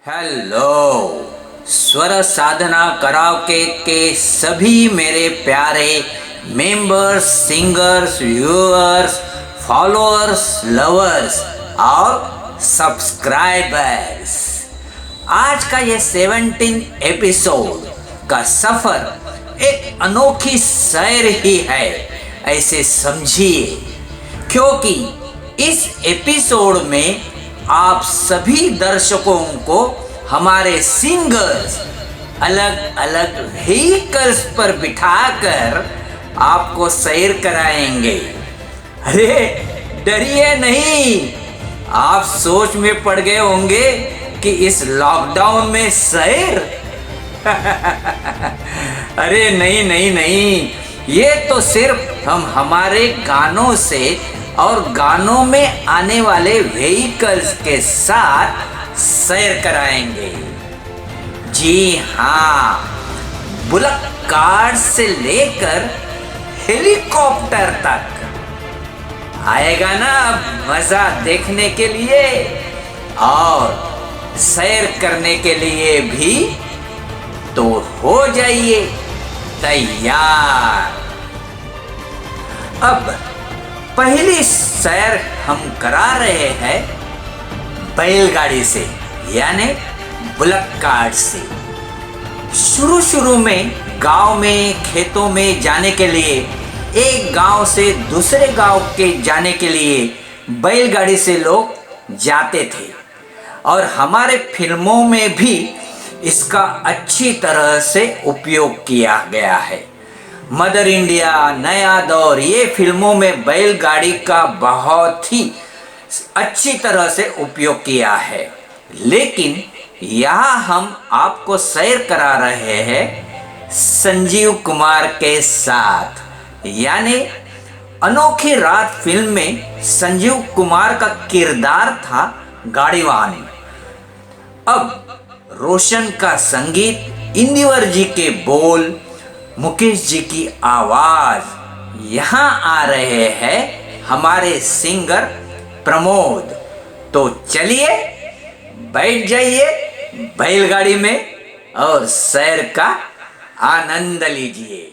Hello स्वर साधना karaoke के सभी मेरे प्यारे members, singers, viewers, followers, lovers और सब्सक्राइबर्स। आज का ये 17 एपिसोड का सफर एक अनोखी सैर ही है, ऐसे समझिए, क्योंकि इस एपिसोड में आप सभी दर्शकों को हमारे सिंगर्स अलग अलग व्हीकल्स पर बिठाकर आपको सैर कराएंगे। अरे डरिए नहीं, आप सोच में पड़ गए होंगे कि इस लॉकडाउन में सैर अरे नहीं नहीं नहीं, ये तो सिर्फ हम हमारे गानों से और गानों में आने वाले व्हीकल्स के साथ सैर कराएंगे। जी हाँ, बुलक कार्ट से लेकर हेलीकॉप्टर तक आएगा ना मजा देखने के लिए और सैर करने के लिए भी। तो हो जाइए तैयार। अब पहली सैर हम करा रहे हैं बैलगाड़ी से, यानी बुलक कार्ट से। शुरू में गांव में खेतों में जाने के लिए, एक गांव से दूसरे गांव के जाने के लिए बैलगाड़ी से लोग जाते थे और हमारे फिल्मों में भी इसका अच्छी तरह से उपयोग किया गया है। मदर इंडिया, नया दौर, ये फिल्मों में बैलगाड़ी का बहुत ही अच्छी तरह से उपयोग किया है। लेकिन यहाँ हम आपको सैर करा रहे हैं संजीव कुमार के साथ, यानी अनोखी रात फिल्म में संजीव कुमार का किरदार था गाड़ीवान। अब रोशन का संगीत, इंदिवर जी के बोल, मुकेश जी की आवाज, यहाँ आ रहे हैं हमारे सिंगर प्रमोद। तो चलिए बैठ जाइए बैलगाड़ी में और सैर का आनंद लीजिए।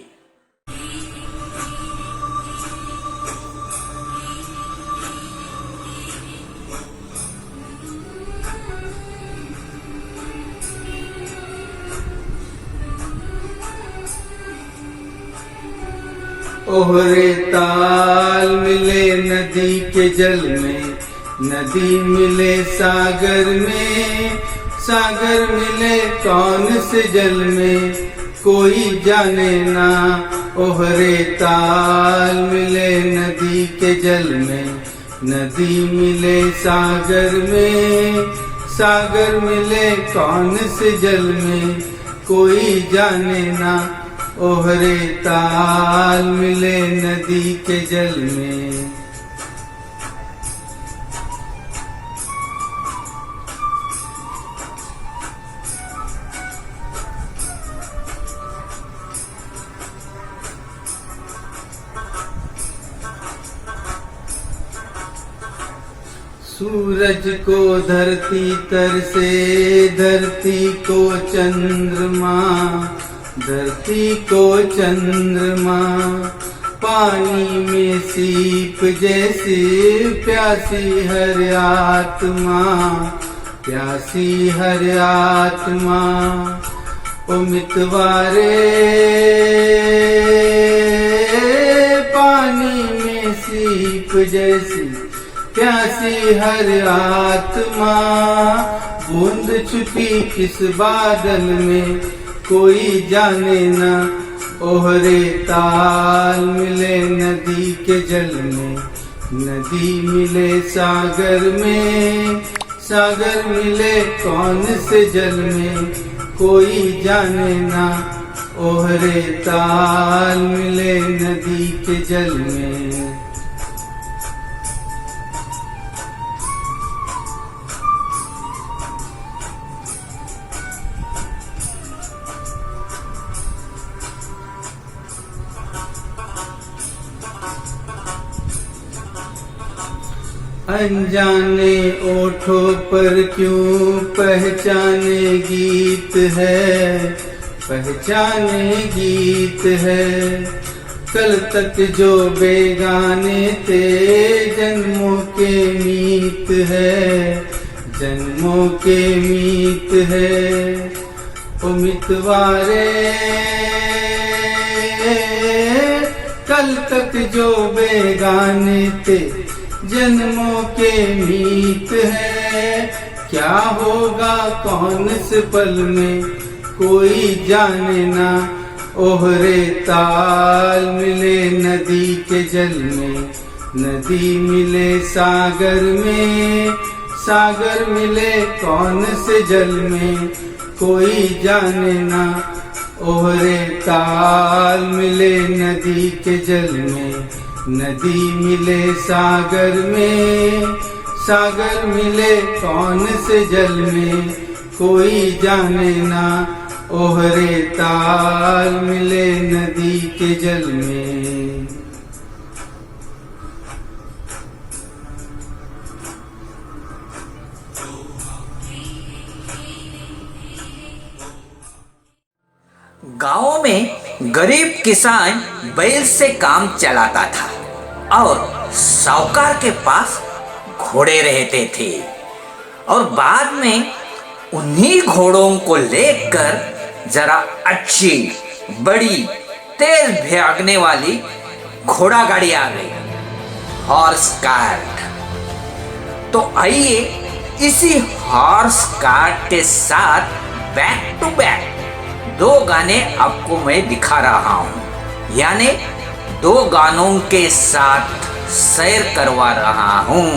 ओहरे ताल मिले नदी के जल में, नदी मिले सागर में, सागर मिले कौन से जल में कोई जाने ना। ओहरे ताल मिले नदी के जल में, नदी मिले सागर में, सागर मिले कौन से जल में कोई जाने ना। ओहरे ताल मिले नदी के जल में। सूरज को धरती तर से, धरती को चंद्रमा, धरती को चंद्रमा, पानी में सीप जैसी प्यासी हर आत्मा, प्यासी हर आत्मा। ओ मितवारे पानी में सीप जैसी प्यासी हर आत्मा, बूंद छुपी किस बादल में कोई जाने ना। ओहरे ताल मिले नदी के जल में, नदी मिले सागर में, सागर मिले कौन से जल में कोई जाने ना। ओहरे ताल मिले नदी के जल में। अनजाने ओठों पर क्यों पहचाने गीत है, पहचाने गीत है। कल तक जो बेगाने थे जन्मों के मीत है, जन्मों के मीत है। ओ मितवारे कल तक जो बेगाने थे जन्मों के मीत है। क्या होगा कौन से पल में कोई जाने ना, ओहरे ताल मिले नदी के जल में, नदी मिले सागर में, सागर मिले कौन से जल में कोई जाने ना, ओहरे ताल मिले नदी के जल में, नदी मिले सागर में, सागर मिले कौन से जल में कोई जाने ना, ओहरे ताल मिले नदी के जल में। गांवों में गरीब किसान बैल से काम चलाता था और साहूकार के पास घोड़े रहते थे, और बाद में उन्हीं घोड़ों को लेकर जरा अच्छी बड़ी तेज भागने वाली घोड़ा गाड़ी आ गई, हॉर्स कार्ट। तो आइए इसी हॉर्स कार्ट के साथ बैक टू बैक दो गाने आपको मैं दिखा रहा हूं, यानी दो गानों के साथ सैर करवा रहा हूं।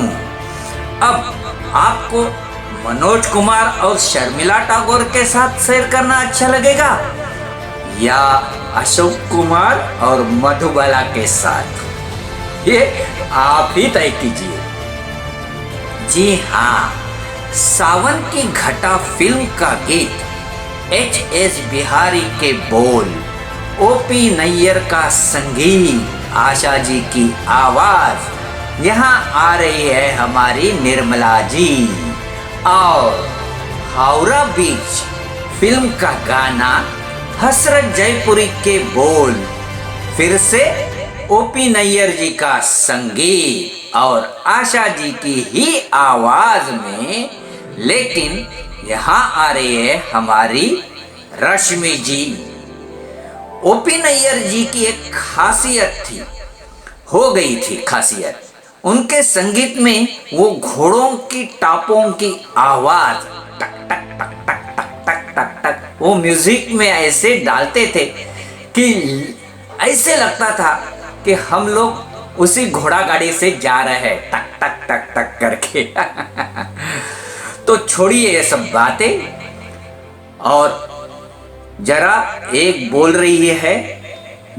अब आपको मनोज कुमार और शर्मिला टैगोर के साथ सैर करना अच्छा लगेगा या अशोक कुमार और मधुबाला के साथ, ये आप ही तय कीजिए। जी हाँ, सावन की घटा फिल्म का गीत, H.S. बिहारी के बोल, O.P. नैयर का संगीत, आशा जी की आवाज, यहाँ आ रही है हमारी निर्मला जी। और हावड़ा बीच फिल्म का गाना हसरत जयपुरी के बोल, फिर से O.P. नैयर जी का संगीत और आशा जी की ही आवाज में, लेकिन यहाँ आ रही है हमारी रश्मि जी। O.P. नैयर जी की एक खासियत थी, हो गई थी खासियत, उनके संगीत में वो घोड़ों की टापों की आवाज टक टक टक टक टक टक टक टक वो म्यूजिक में ऐसे डालते थे कि ऐसे लगता था कि हम लोग उसी घोड़ा गाड़ी से जा रहे हैं टक टक टक टक करके। तो छोड़िए ये सब बातें और जरा एक बोल रही है,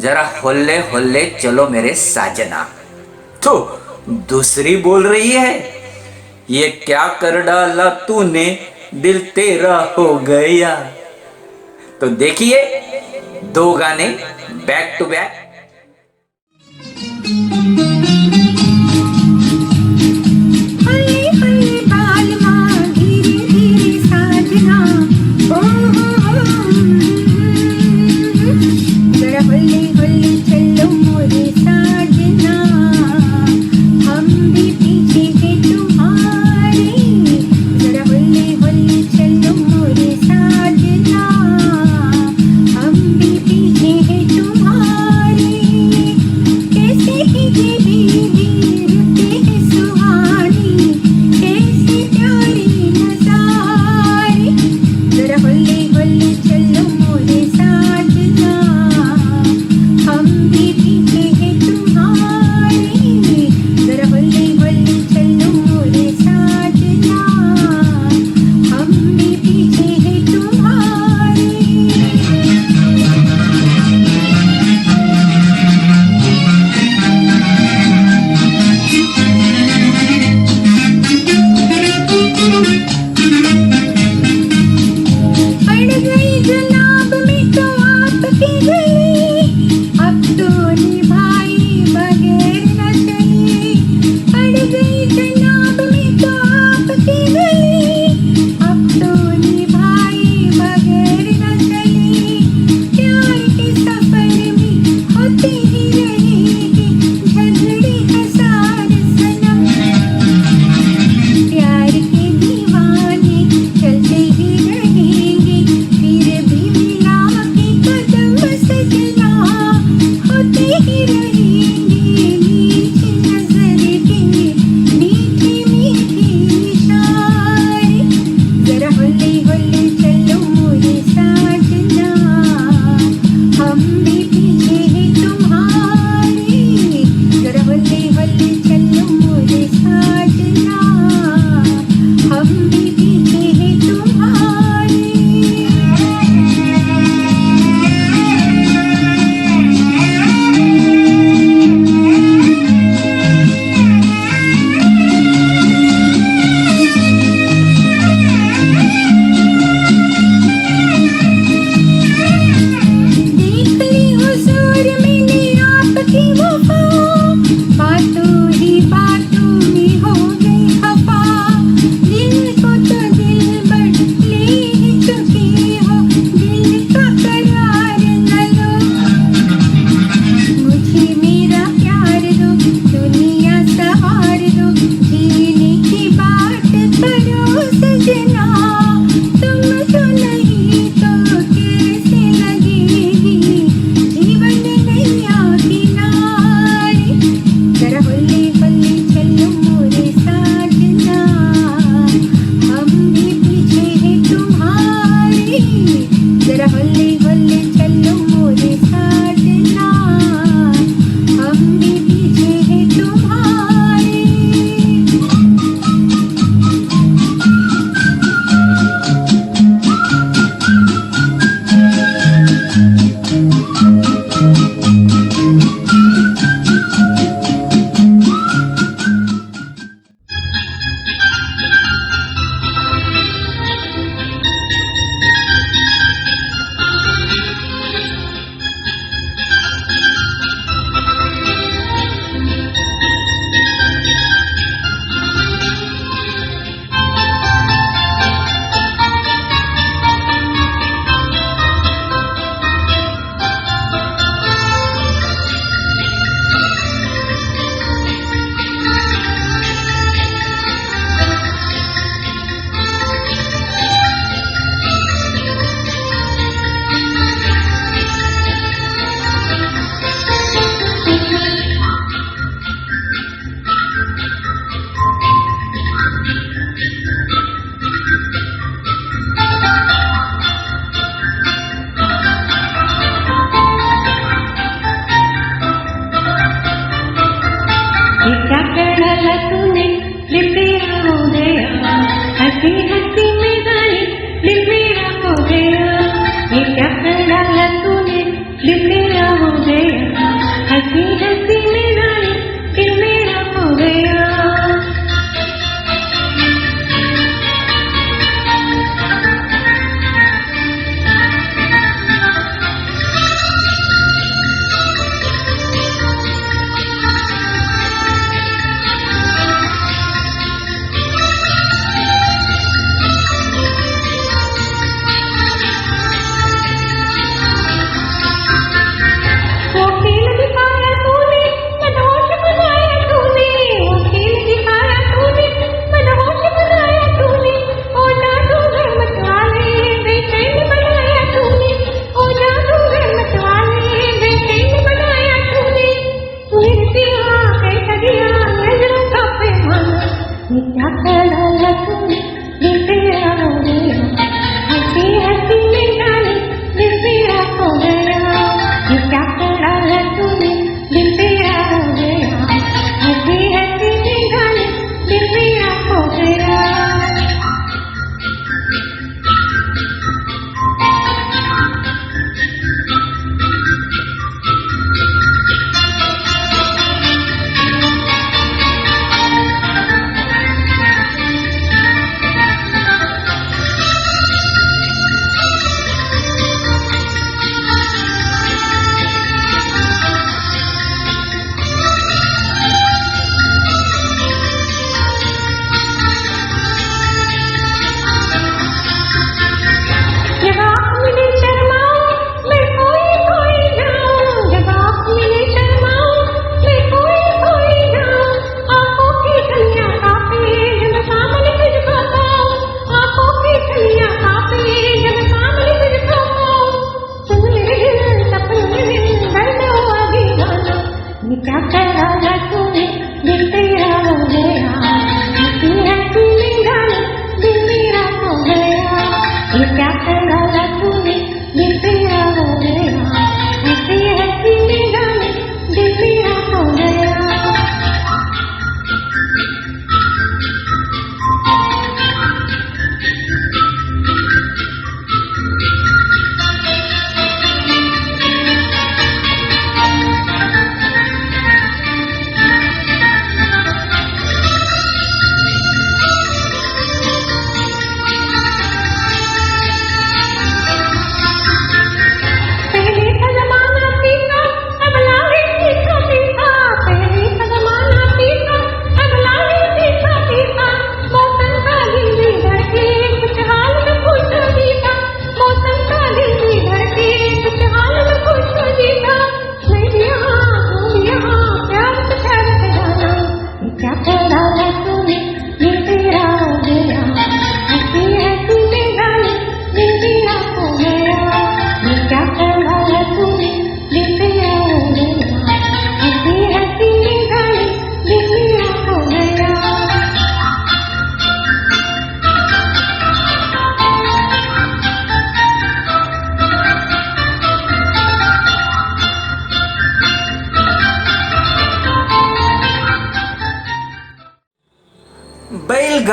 जरा होल्ले होल्ले चलो मेरे साजना, तो दूसरी बोल रही है, ये क्या कर डाला तूने दिल तेरा हो गया। तो देखिए दो गाने बैक टू बैक। अड़ गई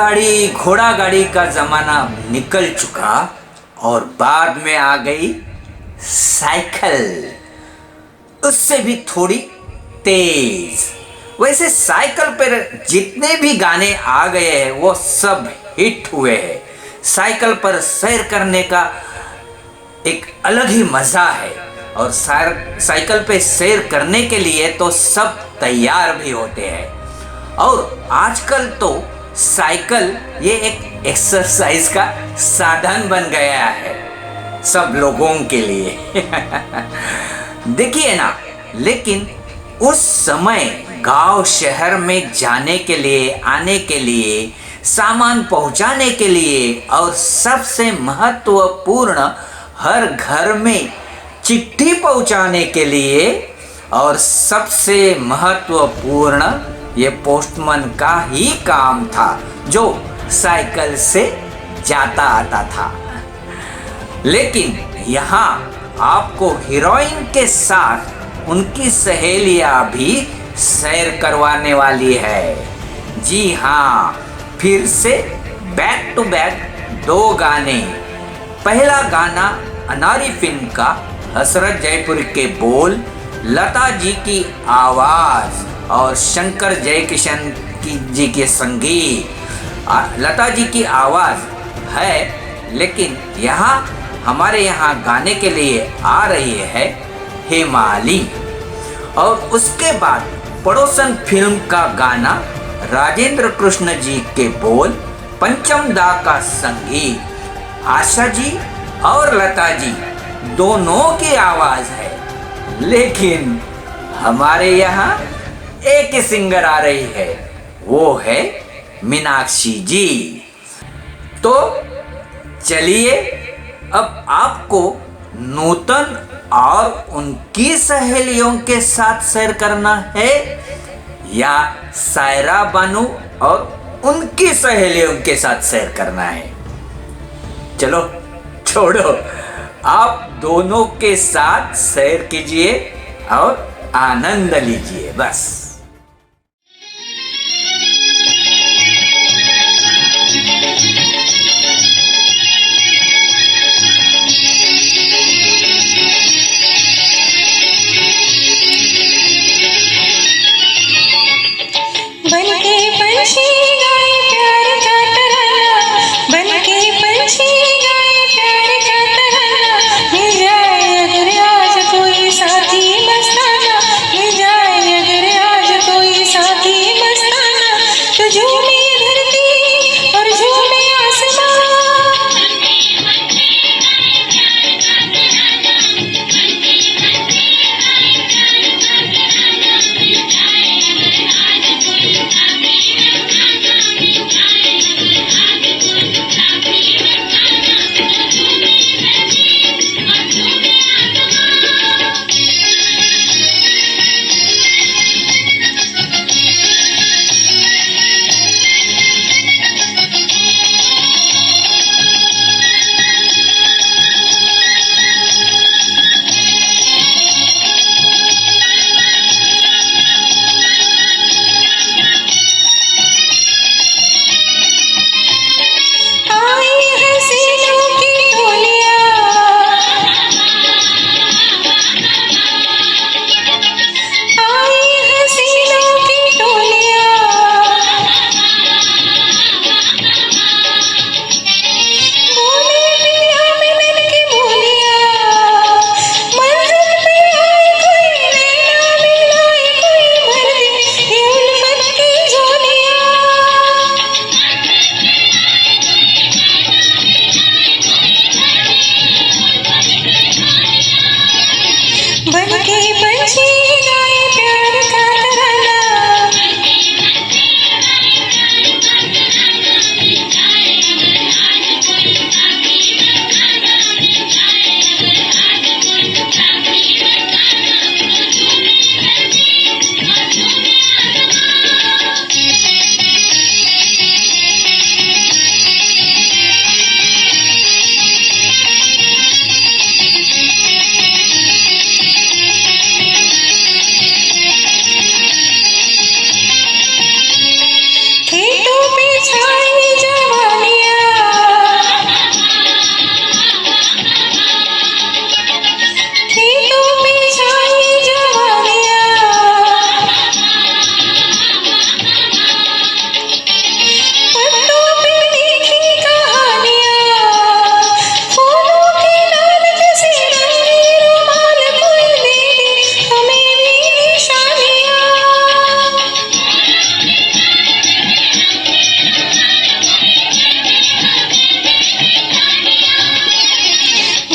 बैलगाड़ी घोड़ा गाड़ी का जमाना निकल चुका और बाद में आ गई साइकिल, उससे भी थोड़ी तेज। वैसे साइकिल पर जितने भी गाने आ गए हैं वो सब हिट हुए हैं। साइकिल पर सैर करने का एक अलग ही मजा है और साइकिल पे सैर करने के लिए तो सब तैयार भी होते हैं। और आजकल तो साइकिल ये एक एक्सरसाइज का साधन बन गया है सब लोगों के लिए। देखिए ना, लेकिन उस समय गांव शहर में जाने के लिए, आने के लिए, सामान पहुंचाने के लिए और सबसे महत्वपूर्ण हर घर में चिट्ठी पहुंचाने के लिए और सबसे महत्वपूर्ण ये पोस्टमैन का ही काम था जो साइकिल से जाता आता था। लेकिन यहाँ आपको हीरोइन के साथ उनकी सहेलियां भी सैर करवाने वाली है। जी हाँ, फिर से बैक टू बैक 2 गाने। पहला गाना अनारी फिल्म का हसरत जयपुर के बोल, लता जी की आवाज और शंकर जयकिशन जी के संगीत। लता जी की आवाज है, लेकिन यहाँ हमारे यहाँ गाने के लिए आ रही है हेमाली। और उसके बाद पड़ोसन फिल्म का गाना राजेंद्र कृष्ण जी के बोल, पंचम दा का संगीत। आशा जी और लता जी दोनों की आवाज है, लेकिन हमारे यहाँ एक ही सिंगर आ रही है, वो है मीनाक्षी जी। तो चलिए अब आपको नूतन और उनकी सहेलियों के साथ सैर करना है या सायरा बानू और उनकी सहेलियों के साथ सैर करना है। चलो छोड़ो, आप दोनों के साथ सैर कीजिए और आनंद लीजिए बस। साथी मस्ताना मिल जाए अगर आज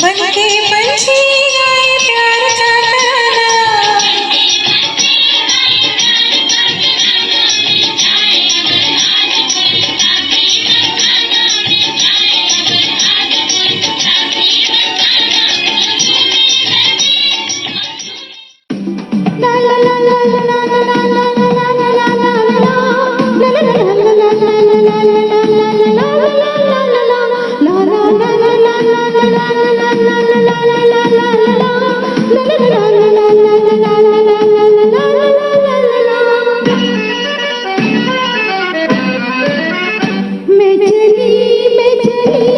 बनके पंछी गाए प्यार का तराना। मैं चली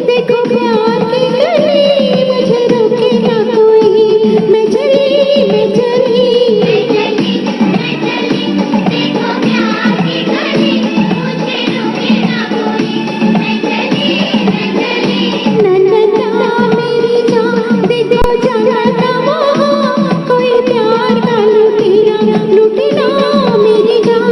देखो प्यार की गली, मुझे रोके ना कोई। मैं चली देखो प्यार की गली, मुझे रोके ना कोई। मैं चली नन्ना मेरी जान, देखो जाना ना वहाँ, कोई प्यार का लूटी ना मेरी जान।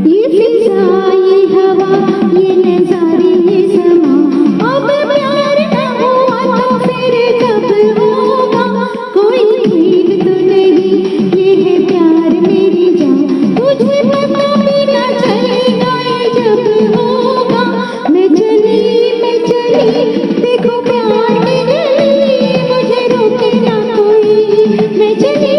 ये फिजा ये हवा ये नजारे ये समा, अब प्यार न हुआ तो फिर कब होगा। कोई ठीक तो नहीं ये है प्यार मेरी जान, तुझे पता भी ना चलेगा ये जब होगा। मैं चली देखो प्यार की गली, मुझे रोके ना कोई। मैं चली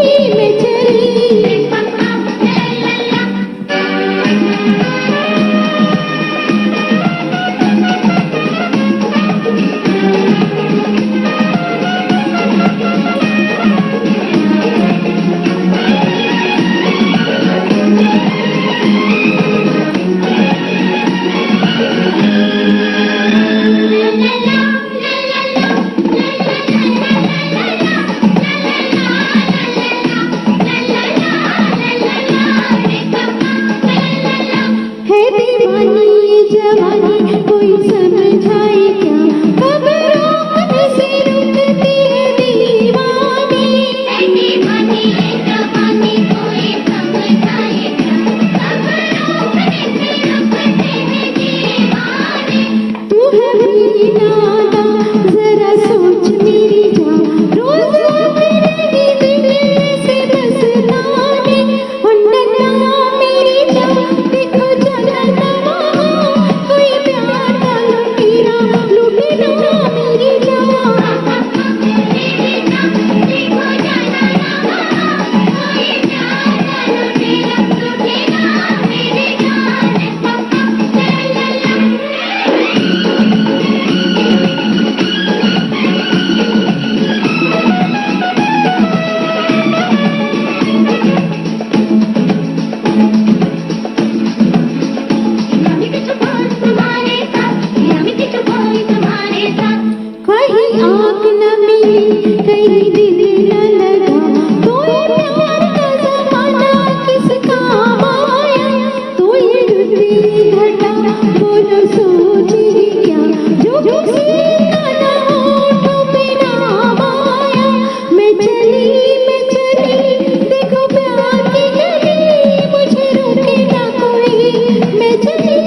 है दीवानी ये जवानी, कोई समझाए क्या, कब रोकने से रुकती है दीवानी। है दीवानी ये जवानी, कोई समझाए क्या, कब रोकने से रुकती है दीवानी। तू है भी नादा जरा सोच मेरी जान, रोज तेरे दिल से बस नाने। नन्ना मेरी जान देखो जाना ना वहाँ, कोई प्यार का लुटेरा मेरी जान। देखो जाना ना वहाँ, कोई प्यार का लुटेरा मेरी जान। कहीं आँख न मिली कहीं दिल न लगा, तो ये प्यार का ज़माना किस काम आया। तो ये रुती घटा बोलो सोच ही क्या, जो किसी का न होठों पे नाम आया। मैं चली देखो प्यार की गली, मुझे रोके ना कोई। मैं चली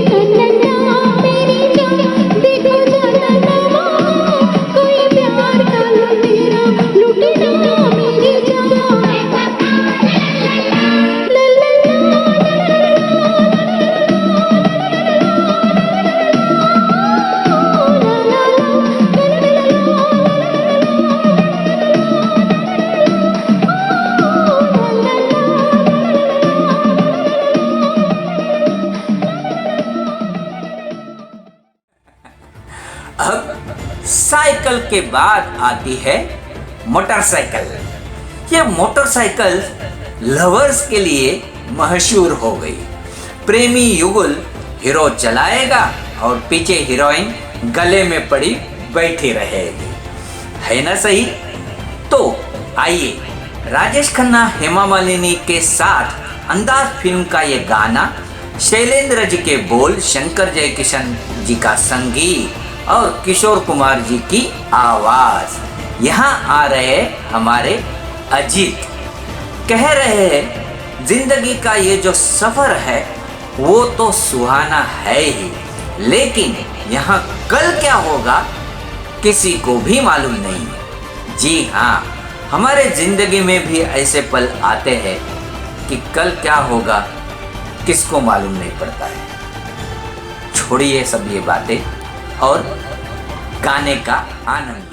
नन्ना मेरी जान, देखो जाना ना वहाँ, कोई प्यार का लुटेरा मेरी जान। अब साइकिल के बाद आती है मोटरसाइकिल। ये मोटरसाइकिल लवर्स के लिए मशहूर हो गई। प्रेमी युगल हीरो चलाएगा और पीछे हीरोइन गले में पड़ी बैठी रहेगी, है ना सही? तो आइए राजेश खन्ना हेमा मालिनी के साथ अंदाज फिल्म का ये गाना, शैलेंद्र जी के बोल, शंकर जयकिशन जी का संगीत और किशोर कुमार जी की आवाज। यहाँ आ रहे हमारे अजीत, कह रहे हैं जिंदगी का ये जो सफर है वो तो सुहाना है ही, लेकिन यहाँ कल क्या होगा किसी को भी मालूम नहीं है। जी हाँ, हमारे जिंदगी में भी ऐसे पल आते हैं कि कल क्या होगा किसको मालूम नहीं पड़ता है। छोड़िए सब ये बातें और गाने का आनंद लीजिए।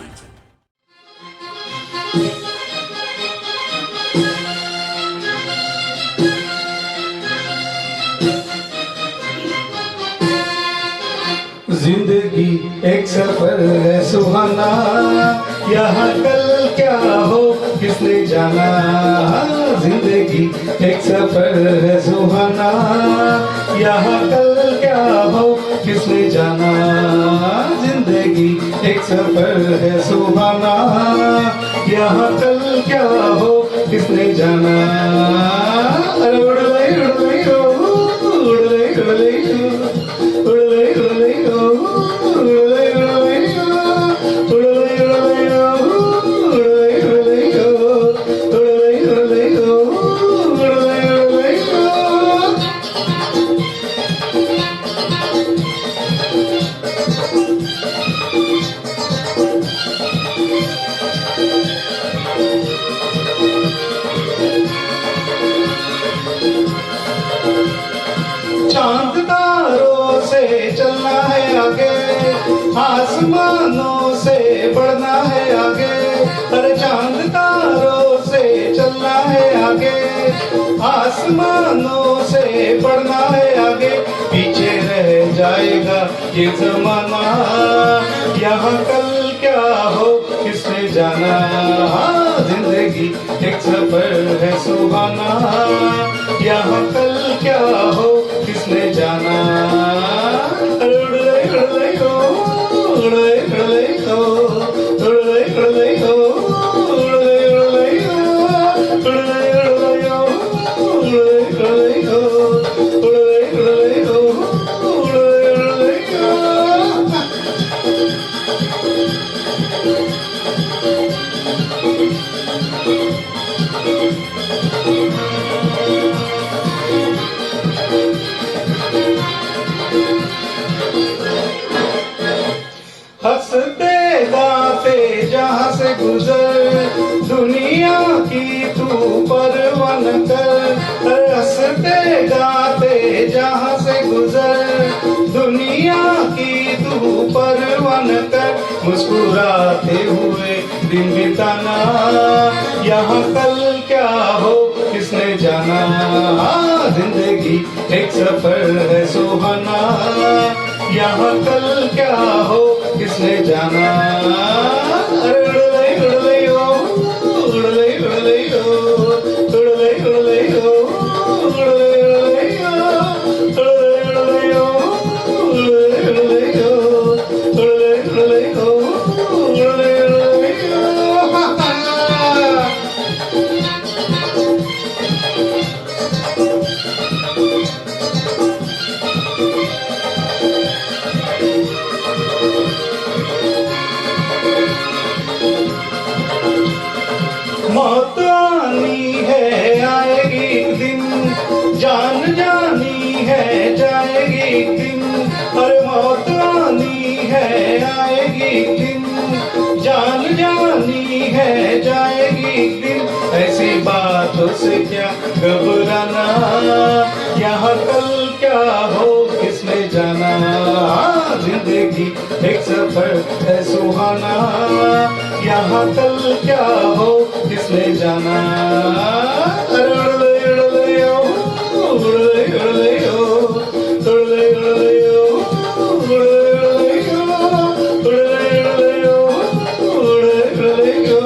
जिंदगी एक सफर है सुहाना, यहाँ कल क्या हो किसने जाना। जिंदगी एक सफर है सुहाना, यहाँ कल क्या हो किसने जाना। जिंदगी एक सफर है सुहाना, यहाँ कल क्या हो किसने जाना। अरे उड़ गई उड़ गई हो, उड़ गई उड़ गई हो, उड़ गई उड़ गई हो, उड़ गई उड़ गई हो, उड़ गई उड़ गई हो, उड़ गई उड़ गई हो, उड़ गई उड़ गई हो, उड़ गई उड़ गई हो। चांद तारों से चलना है आगे, आसमानों से बढ़ना है आगे। अरे चांद तारों से चलना है आगे, आसमानों से बढ़ना है आगे। पीछे रह जाएगा ये जमाना, यहाँ कल क्या हो किसने जाना। जिंदगी एक सफर है सुहाना, यहाँ कल क्या हो किसने जाना। अरे उड़ गई उड़ गई हो, उड़ गई उड़ गई हो, उड़ गई उड़ गई हो, उड़ गई उड़ गई हो, उड़ गई उड़ गई हो, उड़ गई उड़ गई हो, उड़ गई उड़ गई हो, उड़ गई उड़ गई हो। हंसते गाते जहाँ से गुजर, दुनिया की तू परवान कर। हंसते गाते जहाँ से गुजर, दुनिया की तू परवान कर। मुस्कुराते हुए दिन बिताना, यहाँ कल क्या हो किसने जाना। जिंदगी एक सफर है सुहाना, यहाँ कल क्या हो किसने जाना। अरे उड़ गई उड़ गई हो, उड़ गई उड़ गई हो, उड़ गई उड़ गई हो, उड़ गई उड़ गई हो, उड़ गई उड़ गई हो, उड़ गई उड़ गई हो, उड़ गई उड़ गई हो, उड़ गई उड़ गई हो। मौत आनी है आएगी एक दिन, जान जानी है जाएगी एक दिन। अरे मौत आनी है आएगी एक दिन, जान जानी है जाएगी एक दिन। ऐसी बातों से क्या घबराना, यहाँ कल क्या हो किसने जाना। जिंदगी एक सफर है सुहाना, यहाँ कल क्या हो किसने जाना। अरे उड़ गई उड़ गई हो, उड़ गई उड़ गई हो, उड़ गई उड़ गई हो, उड़ गई उड़ गई हो, उड़ गई उड़ गई हो, उड़ गई उड़ गई हो,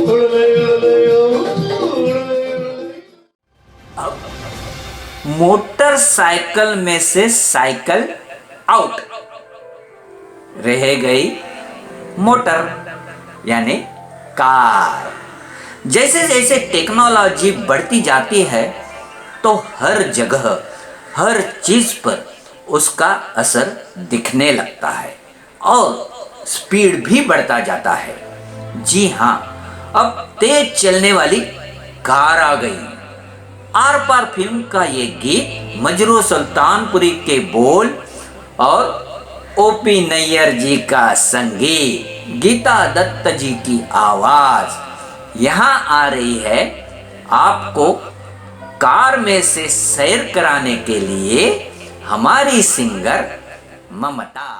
उड़ गई उड़ गई हो। अब मोटरसाइकिल में से साइकिल आउट, रह गई मोटर यानी कार। जैसे जैसे टेक्नोलॉजी बढ़ती जाती है तो हर जगह हर चीज पर उसका असर दिखने लगता है और स्पीड भी बढ़ता जाता है। जी हाँ, अब तेज चलने वाली कार आ गई। आर पार फिल्म का ये गीत मजरू सुल्तानपुरी के बोल और ओपी नैयर जी का संगीत, गीता दत्त जी की आवाज यहाँ आ रही है आपको कार में से सैर कराने के लिए हमारी सिंगर ममता।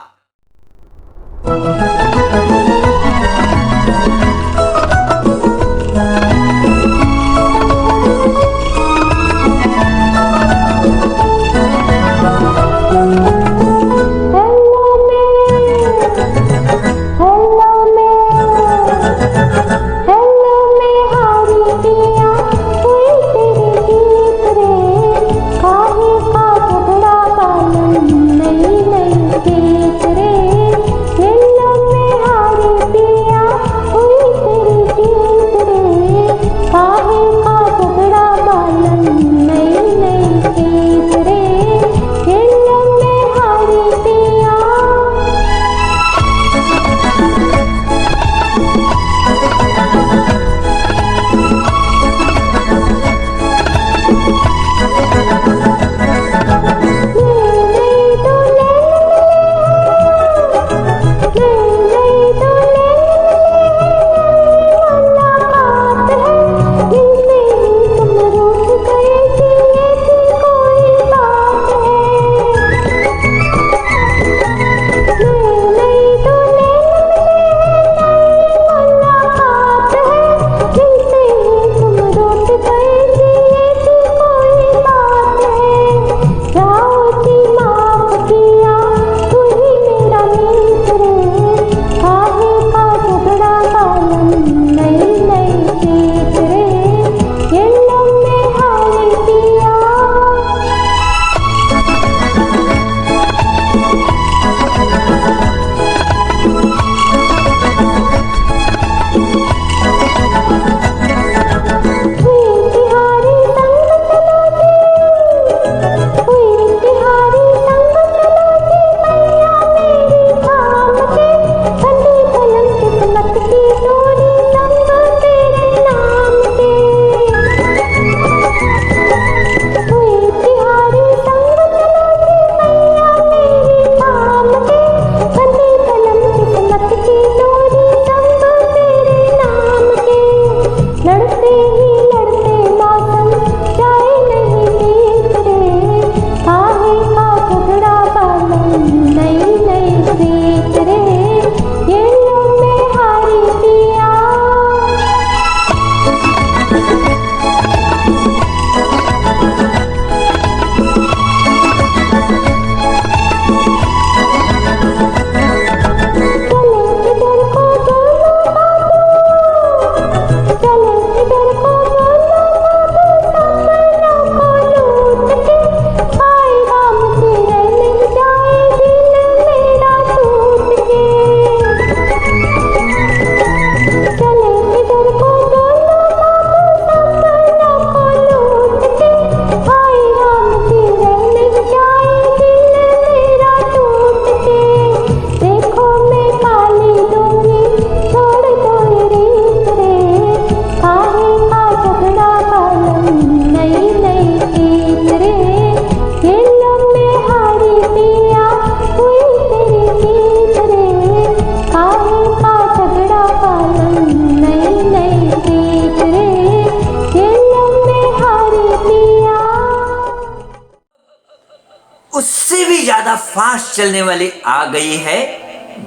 उससे भी ज्यादा फास्ट चलने वाली आ गई है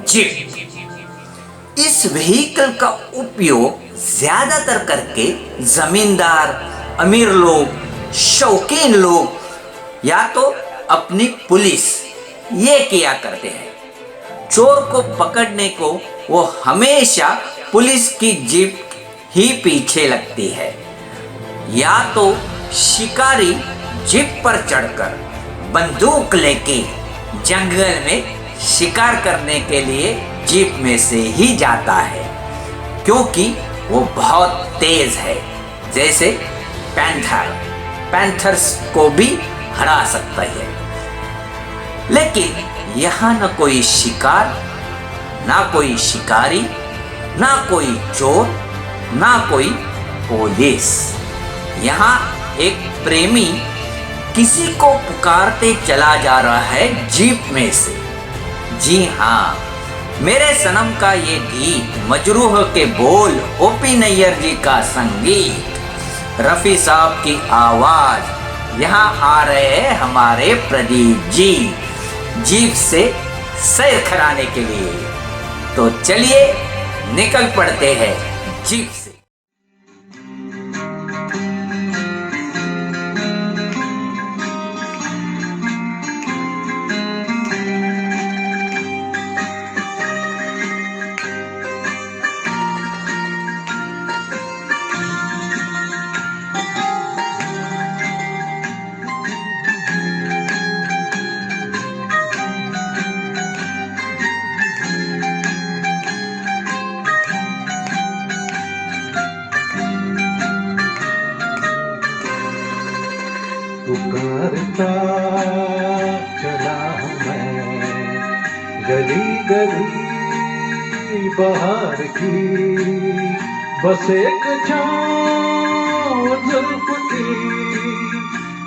जीप। इस व्हीकल का उपयोग ज्यादातर करके जमींदार, अमीर लोग, शौकीन लोग या तो अपनी पुलिस ये किया करते हैं। चोर को पकड़ने को वो हमेशा पुलिस की जीप ही पीछे लगती है, या तो शिकारी जीप पर चढ़कर बंदूक लेके जंगल में शिकार करने के लिए जीप में से ही जाता है, क्योंकि वो बहुत तेज है। जैसे पैंथर्स को भी हरा सकता है। लेकिन यहाँ न कोई शिकार ना कोई शिकारी, ना कोई चोर, ना कोई पुलिस। यहाँ एक प्रेमी किसी को पुकारते चला जा रहा है जीप में से। जी हाँ, मेरे सनम का ये गीत, मजरूह के बोल, ओपी नैयर जी का संगीत, रफी साहब की आवाज। यहाँ आ रहे हैं हमारे प्रदीप जी जीप से सैर कराने के लिए। तो चलिए निकल पड़ते हैं जीप से। पुकारता चला हूँ मैं गली गली बाहर की, बस एक छाँव जुल्फ की,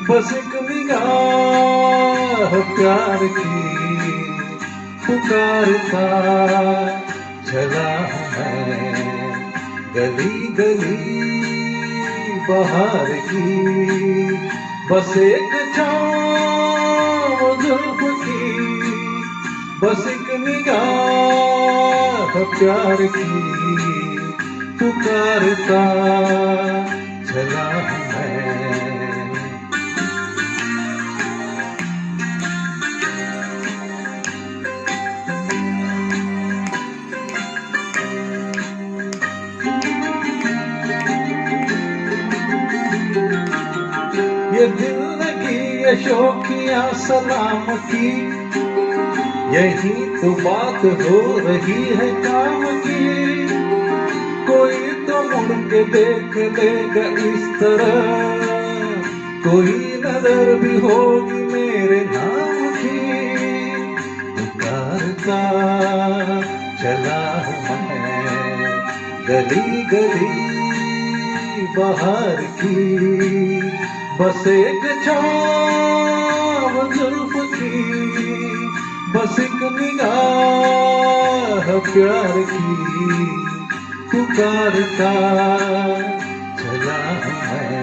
बस एक निगाह प्यार की। पुकारता चला हूँ मैं गली गली बाहर की, बस एक छाँव जुल्फ की, बस एक निगाह प्यार की। पुकारता चला हूँ मैं। ये दिल लगी ये शौकिया सलाम की, यही तो बात हो रही है काम की। कोई तो मुड़ के देख लेगा इस तरह, कोई नजर भी होगी मेरे नाम की। पुकारता चला हूँ मैं गली गली बाहर की, बस एक छाँव जुल्फ की, बस एक निगाह प्यार की। पुकारता चला हूँ मैं।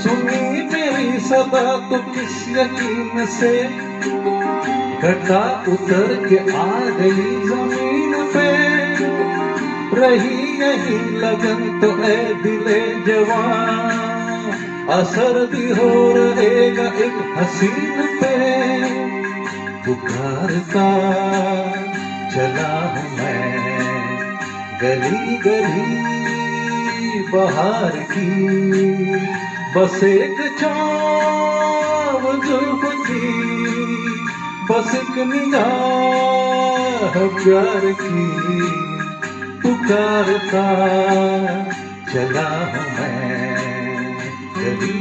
सुनी मेरी सदा तो किस यकीन से, घटा उतर के आ गई जमीन पे। रही यही लगन तो ऐ दिले जवान, असर भी हो रहेगा एक हसीन पे। पुकारता चला हूँ मैं गली गली बाहर की, बस एक छाँव जुल्फ की, बस एक निगाह प्यार की। पुकारता चला हूँ मैं गली।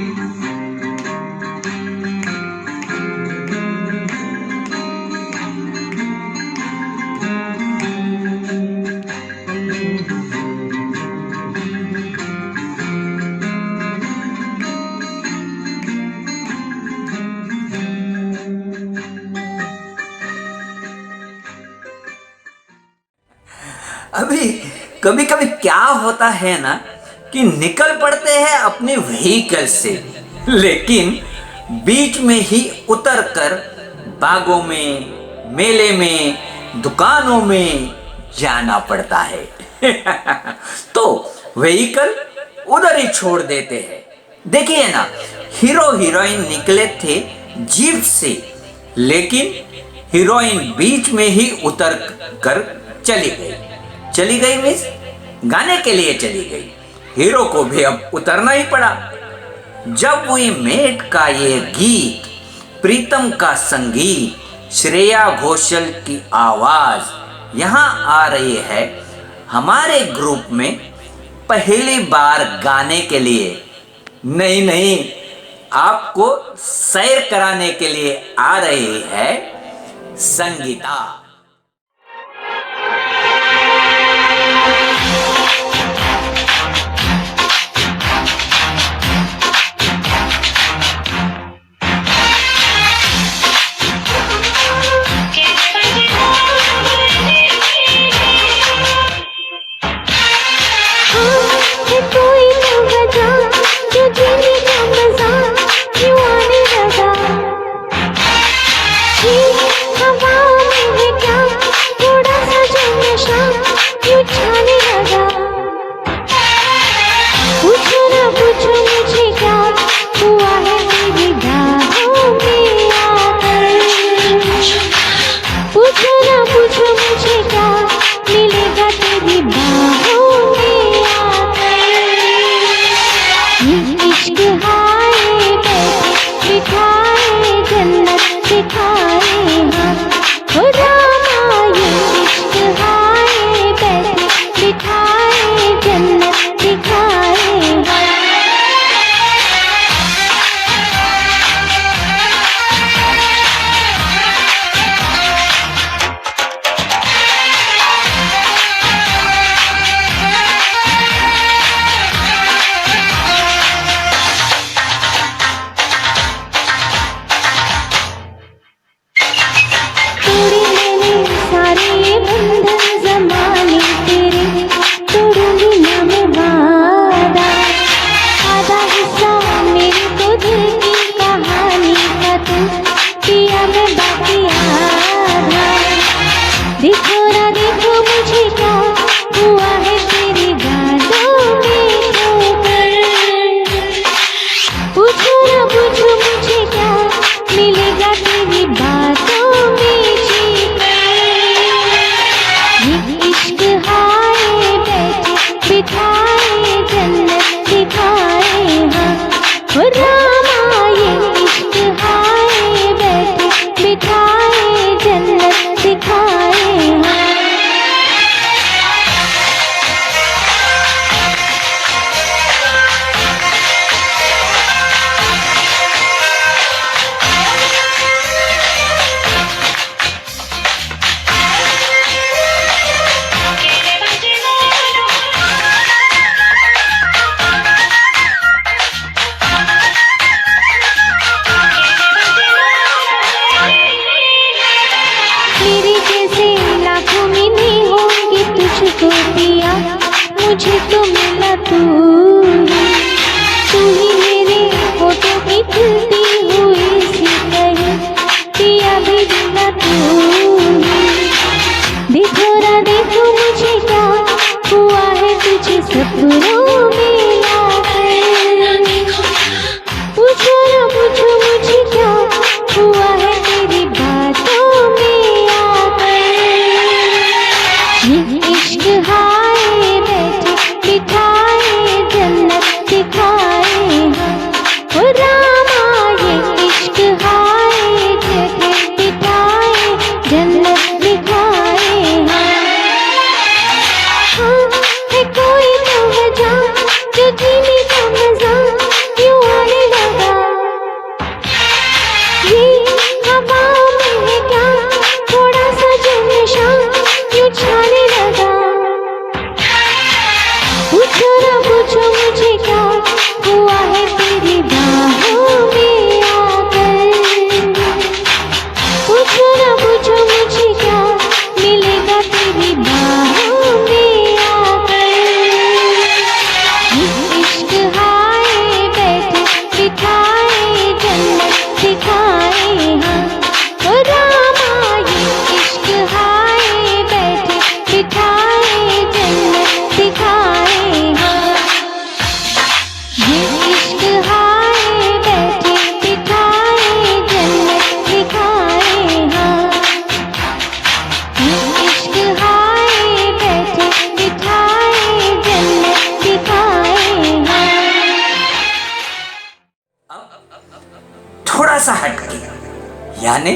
अभी कभी कभी क्या होता है ना कि निकल पड़ते हैं अपने व्हीकल से, लेकिन बीच में ही उतर कर बागों में, मेले में, दुकानों में जाना पड़ता है। तो व्हीकल उधर ही छोड़ देते हैं। देखिए ना, हीरो हीरोइन निकले थे जीप से, लेकिन हीरोइन बीच में ही उतर कर चली गई मीन्स गाने के लिए चली गई। हीरो को भी अब उतरना ही पड़ा। जब वी मेट का ये गीत, प्रीतम का संगीत, श्रेया घोषाल की आवाज, यहाँ आ रही है हमारे ग्रुप में पहली बार गाने के लिए, नहीं, आपको सैर कराने के लिए आ रही है संगीता। कोई तो वजह जो जीने का मजा क्यों आने लगा। ये हवाओं में है क्या थोड़ा सा जो नशा क्यों छाने लगा। पूछो ना पूछो मुझे क्या हुआ है मेरी बाहों में आकर। पूछो ना पूछो मुझे क्या मिलेगा तेरी बाहों में आकर। ये इश्क हाय बैठे बिठाए जन्नत दिखाए हाँ हो रामा। ये इश्क हाय बैठे बिठाए जन्नत दिखाए हाँ। तोड़े मैंने सारे ये बंधन ज़माने तेरे, तोड़ूंगी ना मैं वादा। आधा हिस्सा मेरे तो दिल की कहानी का तू पिया मैं बाकी आधा। देखो ना देखो मुझे क्या हुआ है तेरी बातों में खोकर। पूछो ना पूछो मुझे क्या मिलेगा तेरी बातों में जीकर। ये इश्क हाय बैठे बिठाए जन्नत दिखाए हाँ हो रामा। ये इश्क हाय बैठे बिठाए जन्नत दिखाए हाँ। मेरे जैसे लाखों में नहीं होंगे तुझको पिया, मुझे तो मिला तू ही मेरे होठों की खिलती हुई सी कहीं पिया भी मिला तू ही। देखो ना देखो मुझे क्या हुआ है तुझे सपनों में लाकर। पूछो ना पूछो मुझे क्या हुआ है तेरी बातों में आकर। ये इश्क हाय बैठे बिठाए जन्नत दिखाए हाँ हो रामा। ये इश्क हाय बैठे बिठाए जन्नत दिखाए हाँ। हाँ है कोई तो वजह जो जीने का मजा क्यों आने लगा। ये हवाओं में है क्या थोड़ा सा जो नशा क्यों छाने लगा। पूछो ना पूछो मुझे क्या हुआ है तेरी बाहों में आकर। पूछो ना पूछो मुझे क्या मिलेगा तेरी बाहों में आकर। ये इश्क हाय बैठे बिठाए जन्नत दिखाए हाँ हो रामा। ये इश्क हाय बैठे बिठाए जन्नत दिखाए हाँ। ये इश्क हाय बैठे बिठाए जन्नत दिखाए हाँ। ये इश्क हाय बैठे बिठाए जन्नत दिखाए हाँ। थोड़ा सा हटके, यानी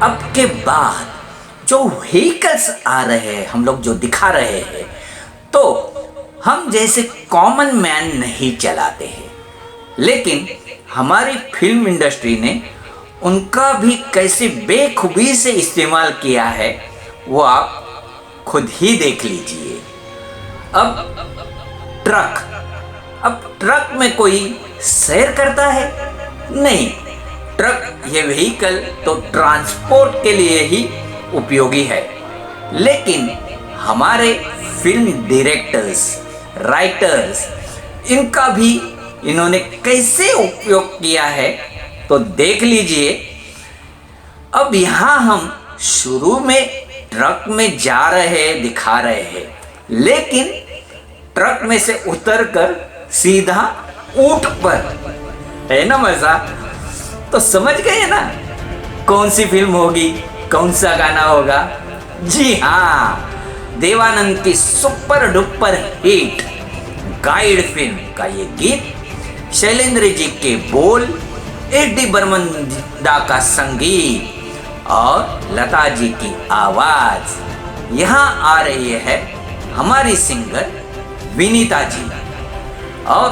अब के बाद जो व्हीकल्स आ रहे हैं, हम लोग जो दिखा रहे हैं, तो हम जैसे कॉमन मैन नहीं चलाते हैं, लेकिन हमारी फिल्म इंडस्ट्री ने उनका भी कैसे बेखूबी से इस्तेमाल किया है वो आप खुद ही देख लीजिए। अब ट्रक में कोई सैर करता है? नहीं, ट्रक ये व्हीकल तो ट्रांसपोर्ट के लिए ही उपयोगी है, लेकिन हमारे फिल्म डायरेक्टर्स, राइटर्स, इनका भी इन्होंने कैसे उपयोग किया है तो देख लीजिए। अब यहाँ हम शुरू में ट्रक में जा रहे हैं, दिखा रहे हैं, लेकिन ट्रक में से उतरकर सीधा ऊंट पर, है ना मजा? तो समझ गए ना कौन सी फिल्म होगी, कौन सा गाना होगा? जी हाँ, देवानंद की super duper hit guide film का ये गीत, शैलेंद्र जी के बोल, एडी बर्मन दा का संगीत और लता जी की आवाज। यहाँ आ रही है हमारी सिंगर विनीता जी, और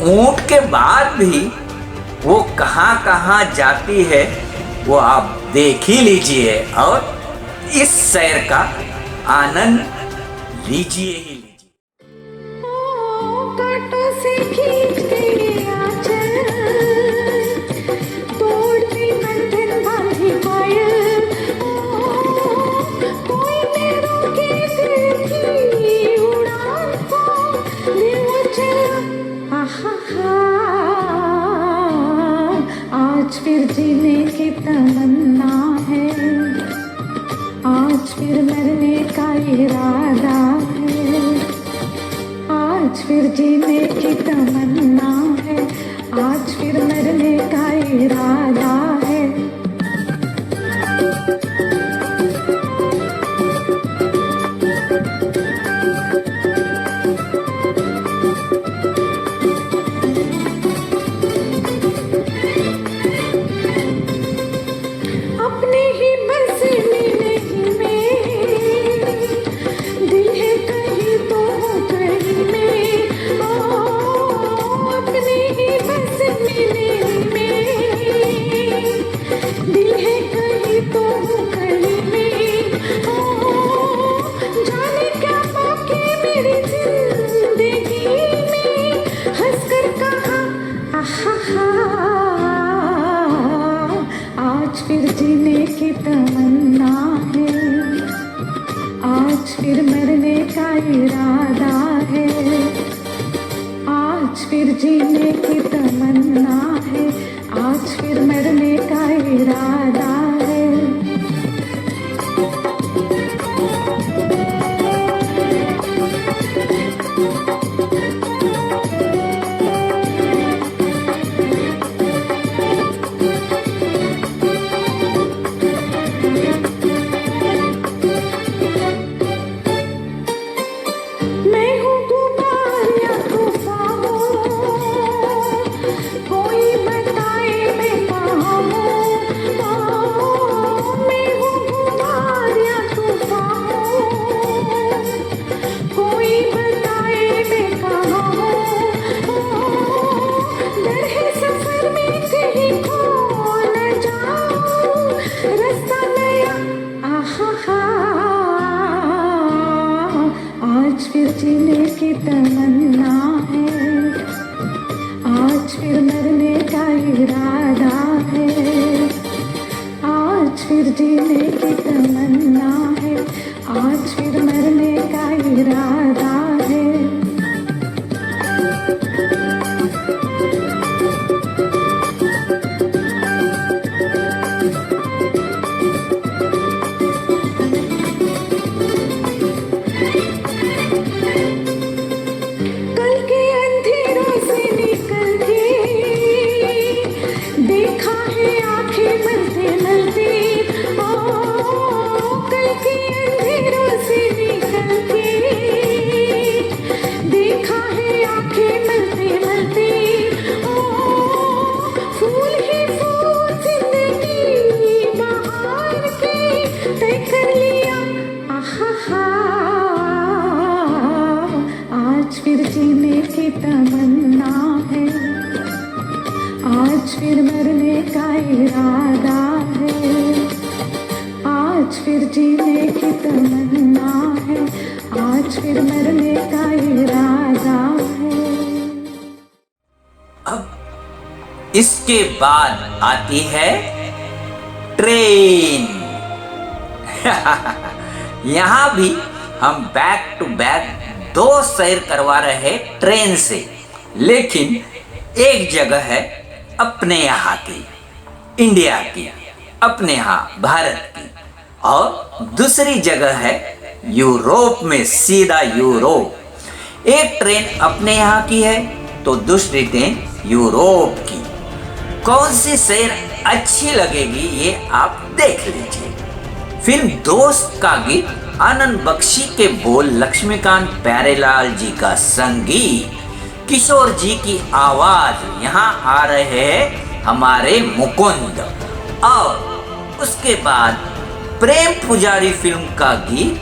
ऊंट के बाद भी वो कहाँ कहाँ जाती है वो आप देख ही लीजिए और इस सैर का आनंद लीजिए ही लीजिए। कांटों से खींचते आंचल, तोड़ते बंधन बांधे पायल, कोई न रोके दिल की उड़ान को, दिल चला आज फिर जीने की तमन्ना है, आज फिर मरने का इरादा है, आज फिर जीने की तमन्ना है, आज फिर मरने का इरादा है। अपने ही बस नहीं में, दिल है कहीं तो कहीं में, अपने ही बस नहीं में, दिल है कहीं तो कहीं में, जाने क्या बाकी मेरी जिंदगी में, हंसकर कहा आज फिर जीने की तमन्ना है, आज फिर मरने का इरादा है, आज फिर जीने की तमन्ना है, आज फिर मरने का इरादा है। मैं हूँ तूफान या तूफान हो, कोई बताए मैं कहाँ हूँ, मैं हूँ तूफान या तूफान हो, कोई बताए मैं कहाँ हूँ, डर है सफर में कहीं खो न जाऊँ, रास्ता नया आज फिर जीने की तमन्ना है, आज फिर मरने का इरादा है, आज फिर जीने की तमन्ना है, आज फिर मरने का इरादा है। कल के अंधेरों से निकल के देखा है आंखें मलते मलते, कल के अंधेरों से निकल के फिर जीने की तमन्ना है, आज फिर मरने का इरादा है, आज फिर जीने की तमन्ना है, आज फिर मरने का इरादा है। अब इसके बाद आती है ट्रेन। यहां भी हम बैक टू बैक 2 सैर करवा रहे ट्रेन से, लेकिन एक जगह है अपने यहाँ की, इंडिया की, अपने यहाँ भारत की, और दूसरी जगह है यूरोप में, सीधा यूरोप। एक ट्रेन अपने यहाँ की है तो दूसरी ट्रेन यूरोप की। कौन सी सैर अच्छी लगेगी ये आप देख लीजिए। फिल्म दोस्त का गीत आनंद बख्शी के बोल, लक्ष्मीकांत प्यारेलाल जी का संगीत, किशोर जी की आवाज, यहाँ आ रहे हैं हमारे मुकुंद। और उसके बाद प्रेम पुजारी फिल्म का गीत,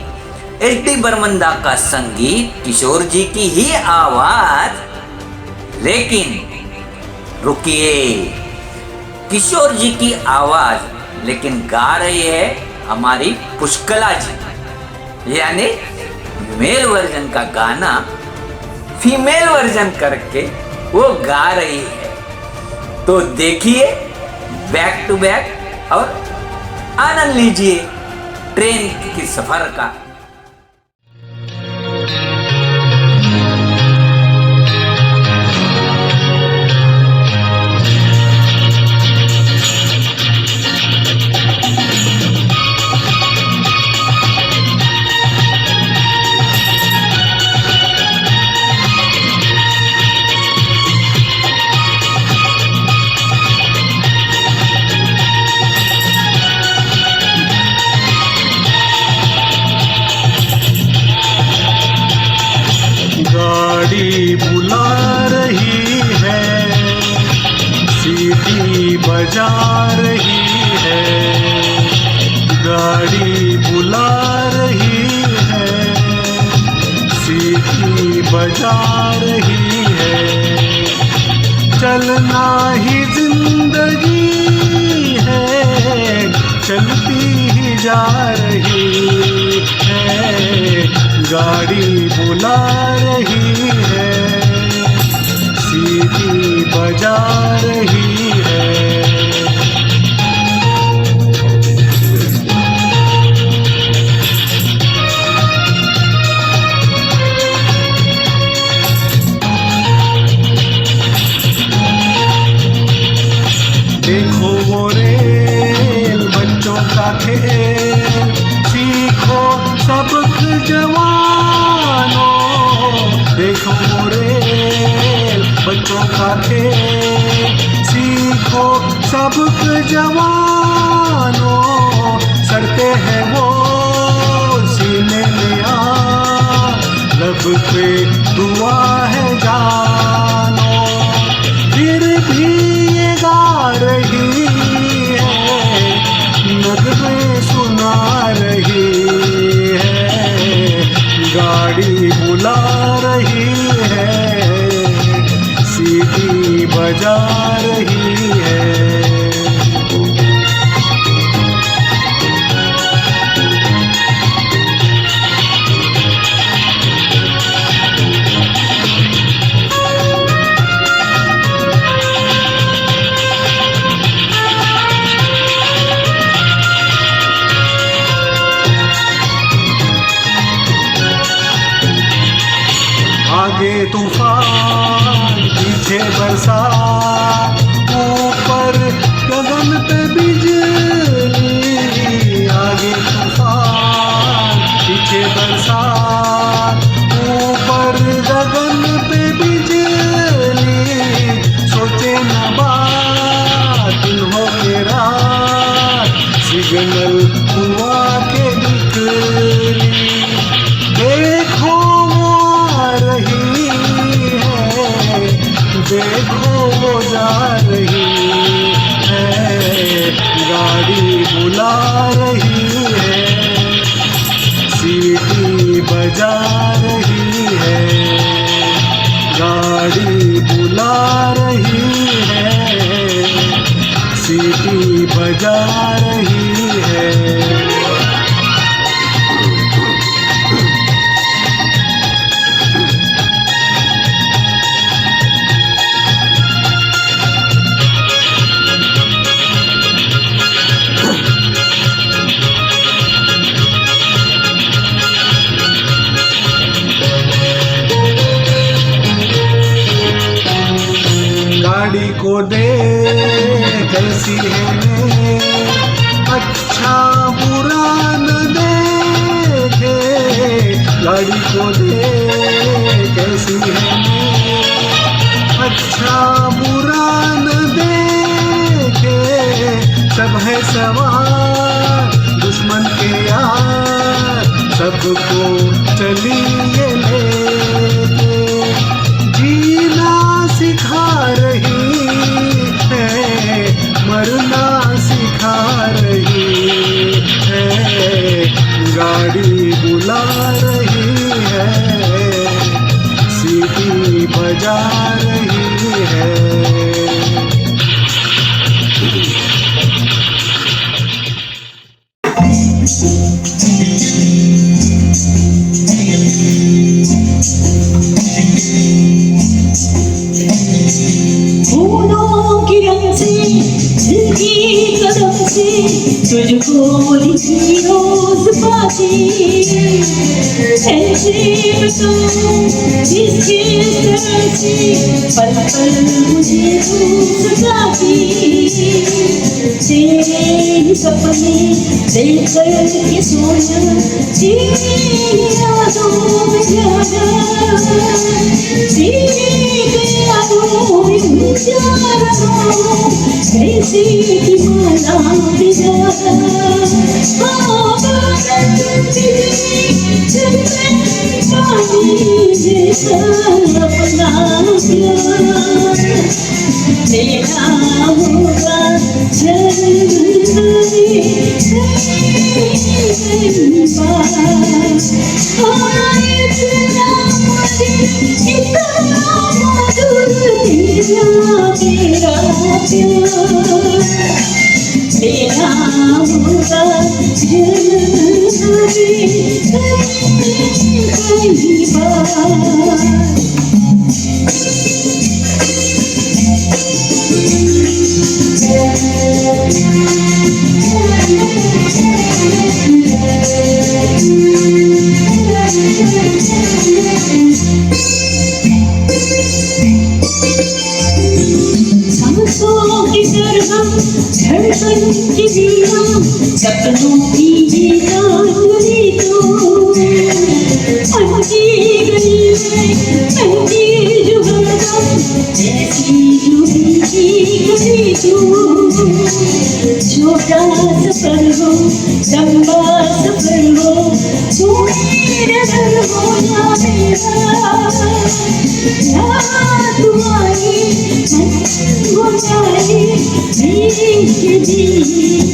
एच.डी. बर्मन का संगीत, किशोर जी की ही आवाज। लेकिन रुकिए, किशोर जी की आवाज लेकिन गा रही है हमारी पुष्कला जी, यानी मेल वर्जन का गाना फीमेल वर्जन करके वो गा रही है। तो देखिए बैक टू बैक और आनंद लीजिए ट्रेन की सफर का। गाड़ी बुला रही है, सीटी बजा रही है, गाड़ी बुला रही है, सीटी बजा रही है। चलना ही जिंदगी है, चलती ही जा रही है, गाड़ी बुला रही है, सीटी बजा रही है। देखो वो रेल बच्चों का खेल, सीखो सबक जवानों। देखो वो रेल बच्चों का खेल, सीखो सबक जवानों। सड़ते हैं वो सीने में आग, लब पे दुआ है जानो। फिर भी ये गा रही है, नगमे सुना रही है, गाड़ी बुला रही है, सीटी बजा रही है। आगे तूफान पीछे बरसात, ऊपर गगन पे बिजली। आगे तूफान पीछे बरसात, ऊपर गगन पे बिजली। सोचे न बात दिन हो के रात, सिग्नल हुआ के निकली। देखो रही है, देखो वो जा रही है, गाड़ी बुला रही है, सीटी बजा रही है। गाड़ी बुला रही है, सीटी बजा रही है। गाड़ी को दे कैसी है, अच्छा बुरा न देखे। गाड़ी को दे कैसी है, अच्छा बुरा न देखे। सब है सवार दुश्मन के यार, सबको चलिए लेके। जीना सिखा रही है, मरना सिखा रही है। गाड़ी बुला रही है, सीटी बजा रही है। फूलों की रंग से दिलकी कदम से तुझको लिखी रोज बातें। ऐसे बताऊं जिसके तरह से पल पल मुझे तू सताती। तेरे ही सपने देख कर के सोना, तेरी यादों में जाना, तेरे यादों में उजाला हो, कैसे की माला बिजारा। पानी जैसा अपना प्यार तेरा होगा जल्दी कई बार। इतना मधुर तेरा प्यार, तेरा होगा जल्दी कई बार। सांसों की तरह धड़कन की बीना, सपनों की ये गाली तो अटकी गई है, महकी जो हरदम जैसी रूही की गली तो। छोटा सफर हो लंबा सफर हो, सोने नजर हो या मेरा, याद तुम्हारी मन हो जाए देख जी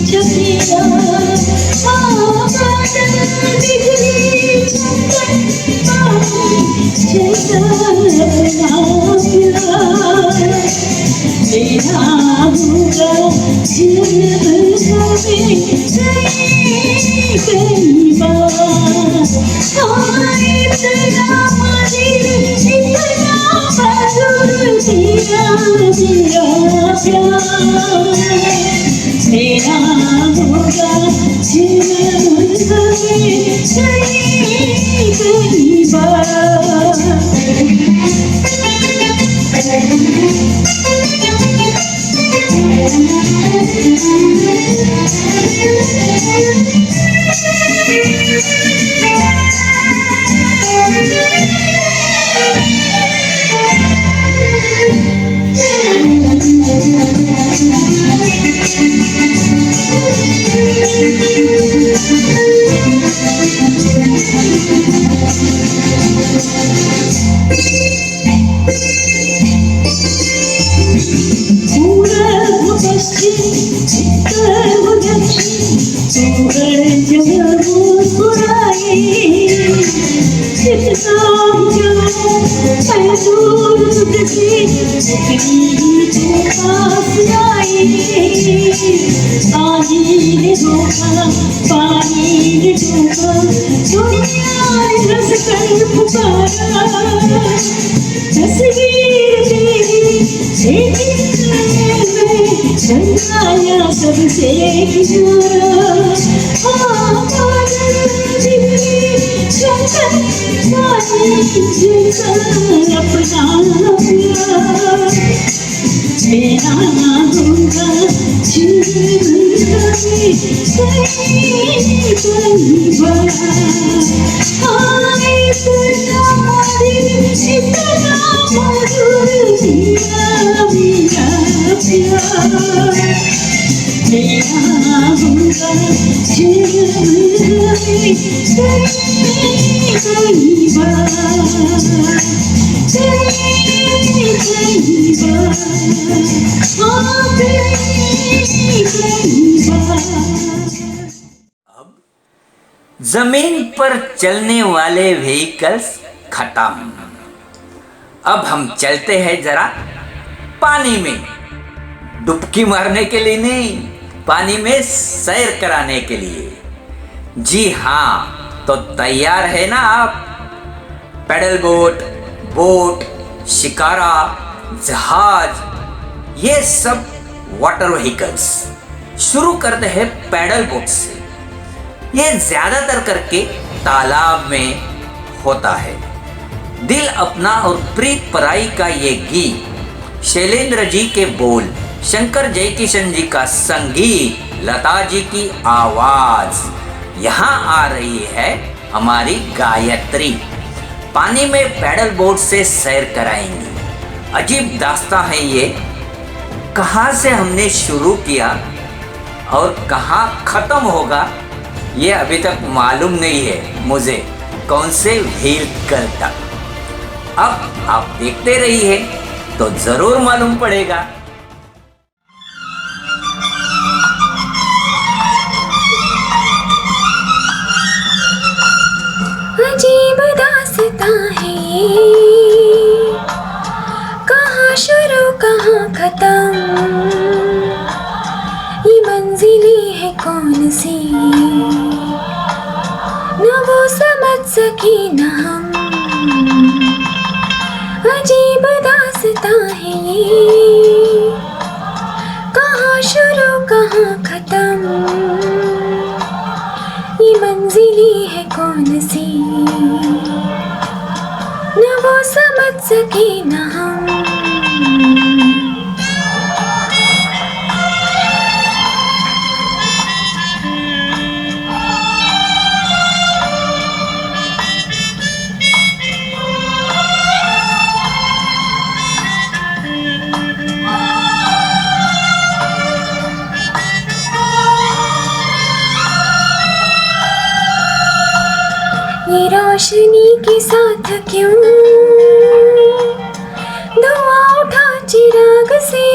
चमेरा। बादल बिगड़ी चंदन पानी जैसा अपना प्यार, तेरा होगा जब हमें कई बार। इतना मधुर इतना मधुर तेरा प्यार, तेरा होगा जब हमें कई बार। सूरज दूध से अपनी तो पास आई पानी ने रोका पानी ने रोका दुनिया ने हंस कर पुकारा तस्वीर तेरी में शर्माया सबसे किनारा अपना प्यार मेरा ना होगा जमीन पर चलने वाले व्हीकल्स खत्म। अब हम चलते हैं जरा पानी में, डुबकी मारने के लिए नहीं, पानी में सैर कराने के लिए। जी हाँ, तो तैयार है ना आप? पैडल बोट, बोट, शिकारा, जहाज, ये सब वाटर व्हीकल्स। शुरू करते हैं पैडल बोट से। ये ज्यादातर करके तालाब में होता है। दिल अपना और प्रीत पराई का ये गीत, शैलेंद्र जी के बोल, शंकर जयकिशन जी का संगीत, लता जी की आवाज। यहाँ आ रही है हमारी गायत्री, पानी में पैडल बोट से सैर कराएंगी। अजीब दास्तां है ये, कहाँ से हमने शुरू किया और कहाँ खत्म होगा ये अभी तक मालूम नहीं है मुझे, कौन से व्हीकल तक। अब आप देखते रहिए तो जरूर मालूम पड़ेगा। अजीब दास्तां है ये, कहाँ शुरू कहाँ खत्म, ये मंजिलें है कौन सी, न वो समझ सके न हम। अजीब दास्तां है ये, कहाँ शुरू कहाँ खत्म, ये मंजिलें है कौन सी, न वो समझ सके न हम। ये रोशनी के साथ क्यों धुआं उठा चिराग से,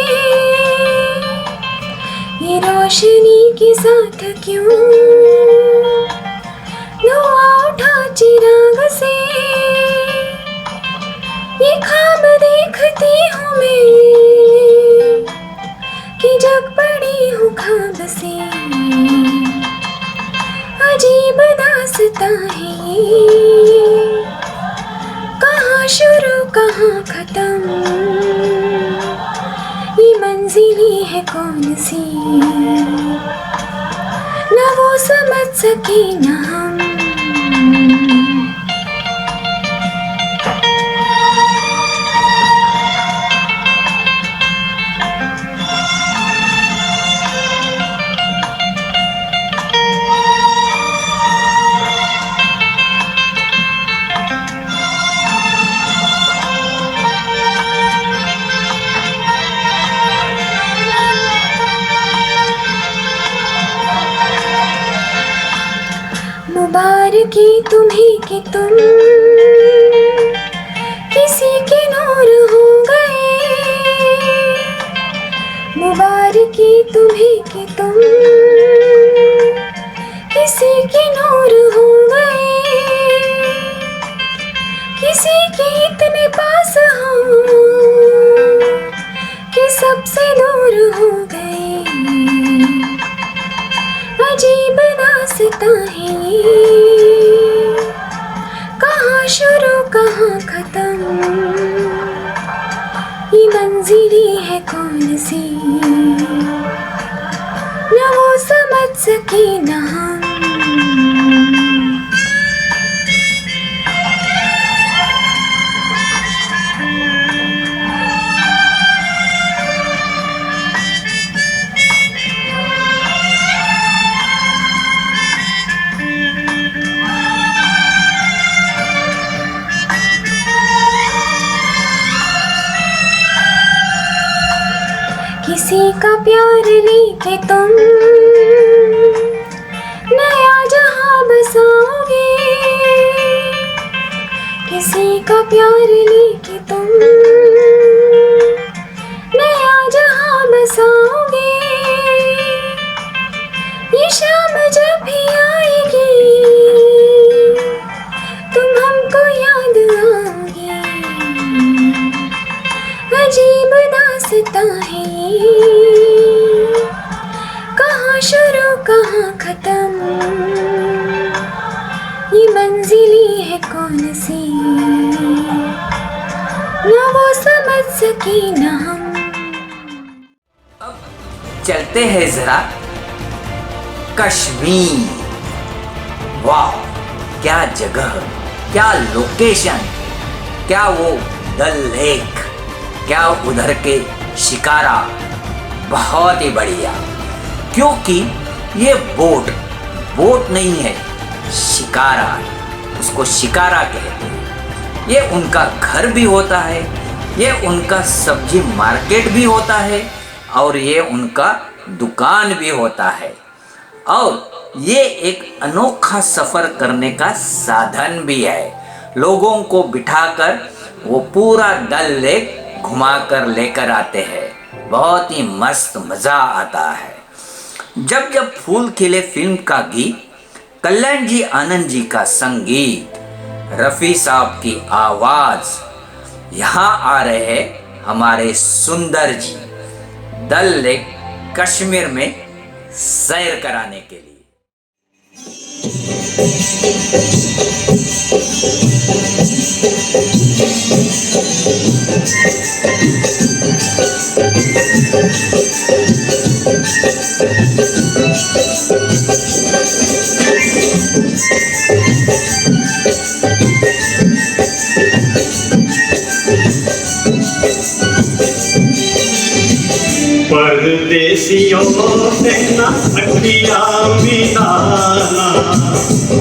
ये रोशनी के साथ क्यों धुआं उठा चिराग से, ये ख्वाब देखती हूँ मैं कि जग पड़ी हूँ ख्वाब से। अजीब दास्तां है ये, कहाँ शुरू कहाँ खत्म, ये मंजिलें है कौन सी, न वो समझ सके न हम। मुबारकी तुम्हें कि तुम किसी के नूर हो गए, मुबारकी तुम्हें कि तुम किसी के नूर हो गए, किसी के इतने पास हो कि सबसे दूर हो गए। अजीब दास्तां है ये, कहाँ शुरू कहाँ खत्म, ये मंजिली है कौन सी, न वो समझ सके न हम। किसी का प्यार लेके तुम नया जहां बसाओगे, किसी का प्यार लेके तुम नया जहां बसाओगे। ये शाम जब भी आएगी तुम हमको याद आओगे। अजीब दास्तां है ये, कहाँ शुरू कहाँ खत्म, ये मंजिली है कौन सी, न वो समझ सके न हम। अब चलते हैं जरा कश्मीर। वाह, क्या जगह, क्या लोकेशन, क्या वो डल लेक, क्या उधर के शिकारा, बहुत ही बढ़िया। क्योंकि ये बोट नहीं है, शिकारा है, उसको शिकारा कहते हैं। ये उनका घर भी होता है, ये उनका सब्जी मार्केट भी होता है, और ये उनका दुकान भी होता है। और ये एक अनोखा सफ़र करने का साधन भी है। लोगों को बिठाकर वो पूरा डल लेक घुमा कर लेकर आते हैं। बहुत ही मस्त मज़ा आता है। जब जब फूल खिले फिल्म का गीत, कल्याण जी आनंद जी का संगीत, रफ़ी साहब की आवाज़, यहाँ आ रहे हैं हमारे सुंदर जी डल लेक कश्मीर में सैर कराने के लिए। परदेसियों से ना अखियाँ मिलाना,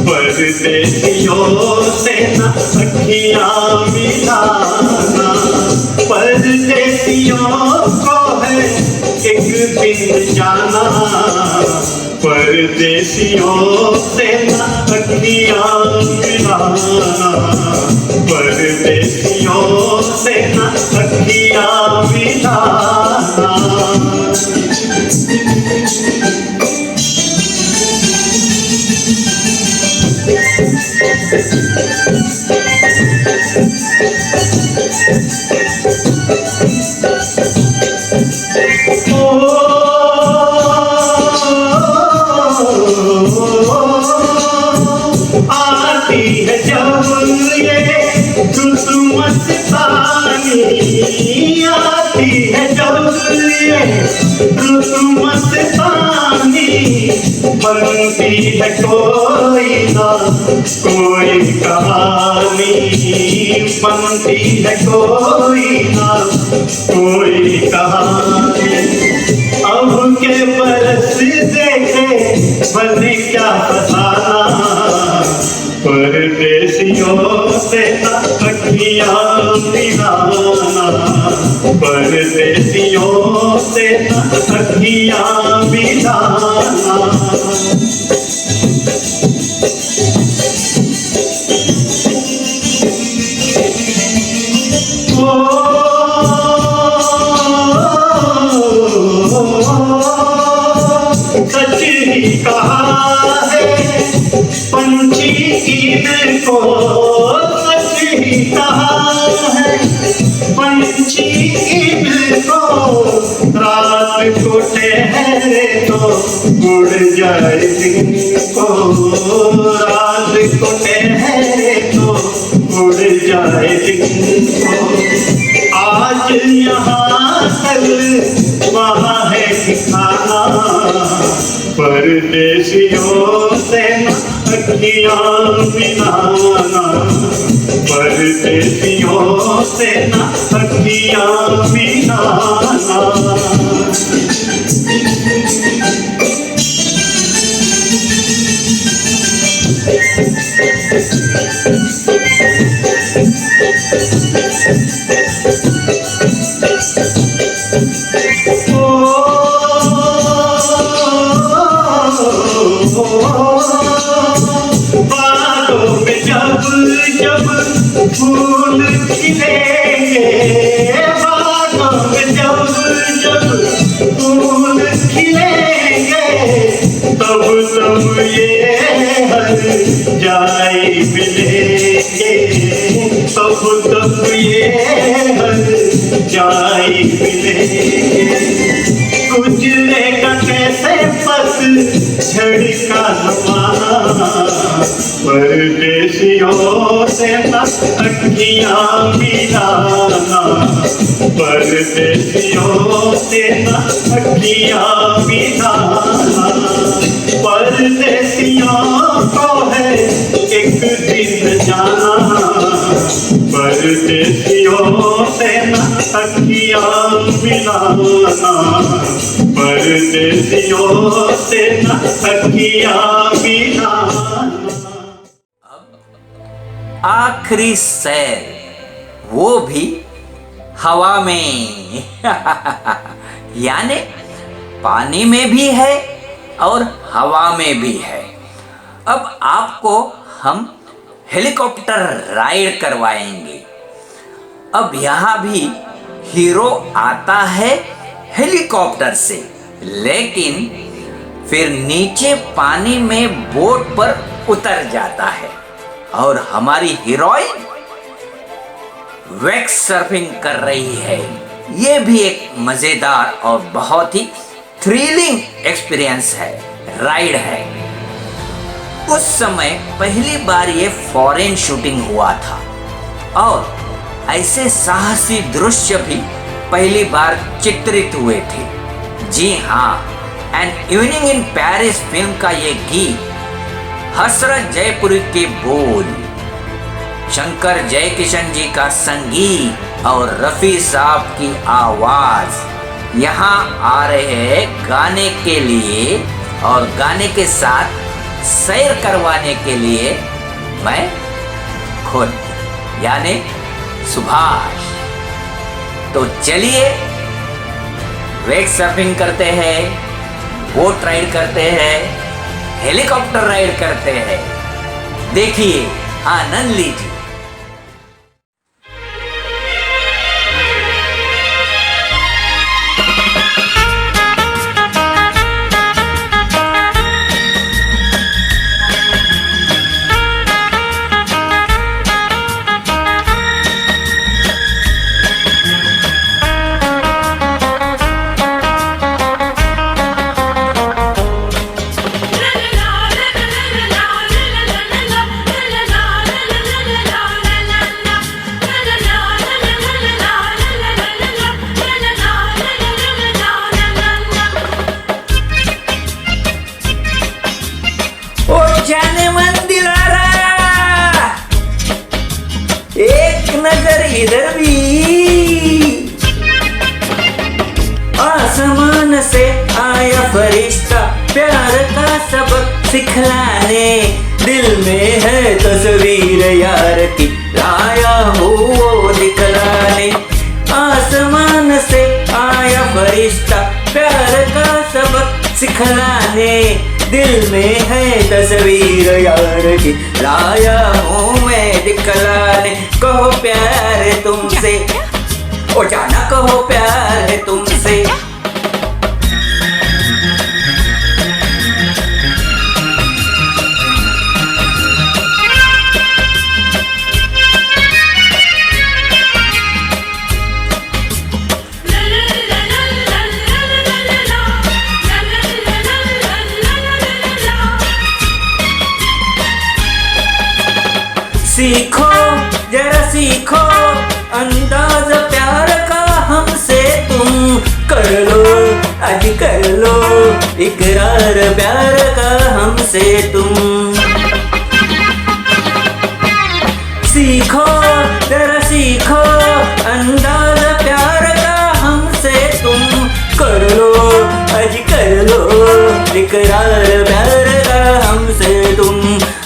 परदेसियों से ना अखियाँ मिलाना। परदेसियों को है एक दिन जाना, परदेसियों से ना अखियाँ मिलाना, परदेसियों से ना अखियाँ मिलाना। आती है जब ये ऋतु मस्तानी, आती है जब ये ऋतु मस्तानी, बनती है कोई ना कोई कहानी, बनती है कोई ना कोई कहानी। अब के बरस देखे बने क्या बताना, परदेसियों से अखियाँ मिलाना, परदेसियों से अखियाँ मिलाना। सच ही कहा है पंछी इनको, सच ही कहा है पंछी ईद को रात को ठहरे तो उड़ जाए दिन को, रात को ठहरे तो उड़ जाए दिन को। आज यहाँ कल वहाँ है ठिकाना, परदेसियों से अखियाँ मिलाना, परदेसियों से अखियाँ मिलाना। बातों में जब जब फूल खिलेंगे, बातों में जब जब फूल खिलेंगे, तब तब ये हर जाए मिलेंगे, तब तब ये हर जाए मिलेंगे। गुजरेगा कैसे पत झड़ का जमाना, परदेसियों से अखियाँ मिलाना, परदेसियों से अखियाँ मिलाना। परदेसियों को है एक दिन जाना, परदेसियों से अखियाँ मिलाना, परदेसियों से अखियाँ मिलाना। आखिरी सैर वो भी हवा में यानी पानी में भी है और हवा में भी है। अब आपको हम हेलीकॉप्टर राइड करवाएंगे। अब यहाँ भी हीरो आता है हेलीकॉप्टर से, लेकिन फिर नीचे पानी में बोट पर उतर जाता है और हमारी हीरोइन वेक सर्फिंग कर रही है। ये भी एक मजेदार और बहुत ही थ्रिलिंग एक्सपीरियंस है, राइड है। उस समय पहली बार ये फॉरेन शूटिंग हुआ था और ऐसे साहसी दृश्य भी पहली बार चित्रित हुए थे। जी हाँ, an evening in Paris film का ये गीत हसरत जयपुरी के बोल, शंकर जयकिशन जी का संगीत और रफी साहब की आवाज यहाँ आ रहे हैं गाने के लिए और गाने के साथ सैर करवाने के लिए मैं खुद यानी सुभाष। तो चलिए वेक सर्फिंग करते हैं, बोट राइड करते हैं, हेलीकॉप्टर राइड करते हैं। देखिए, आनंद लीजिए। जाने मन दिलारा, एक नजर इधर भी, आसमान से आया फरिश्ता प्यार का सबक सिखलाने, दिल में है तस्वीर यार की लाया हूँ वो दिखलाने। आसमान से आया फरिश्ता प्यार का सबक सिखलाने, दिल में है तस्वीर यार की लाया हूँ मैं दिखलाने। कहो प्यार है तुमसे, ओ जाना कहो प्यार है तुमसे। जरा सीखो अंदाज प्यार का हमसे तुम, कर लो आज कर लो इकरार प्यार का हमसे तुम। सीखो जरा सीखो अंदाज प्यार का हमसे तुम, कर लो आज कर लो इकरार प्यार का हमसे तुम।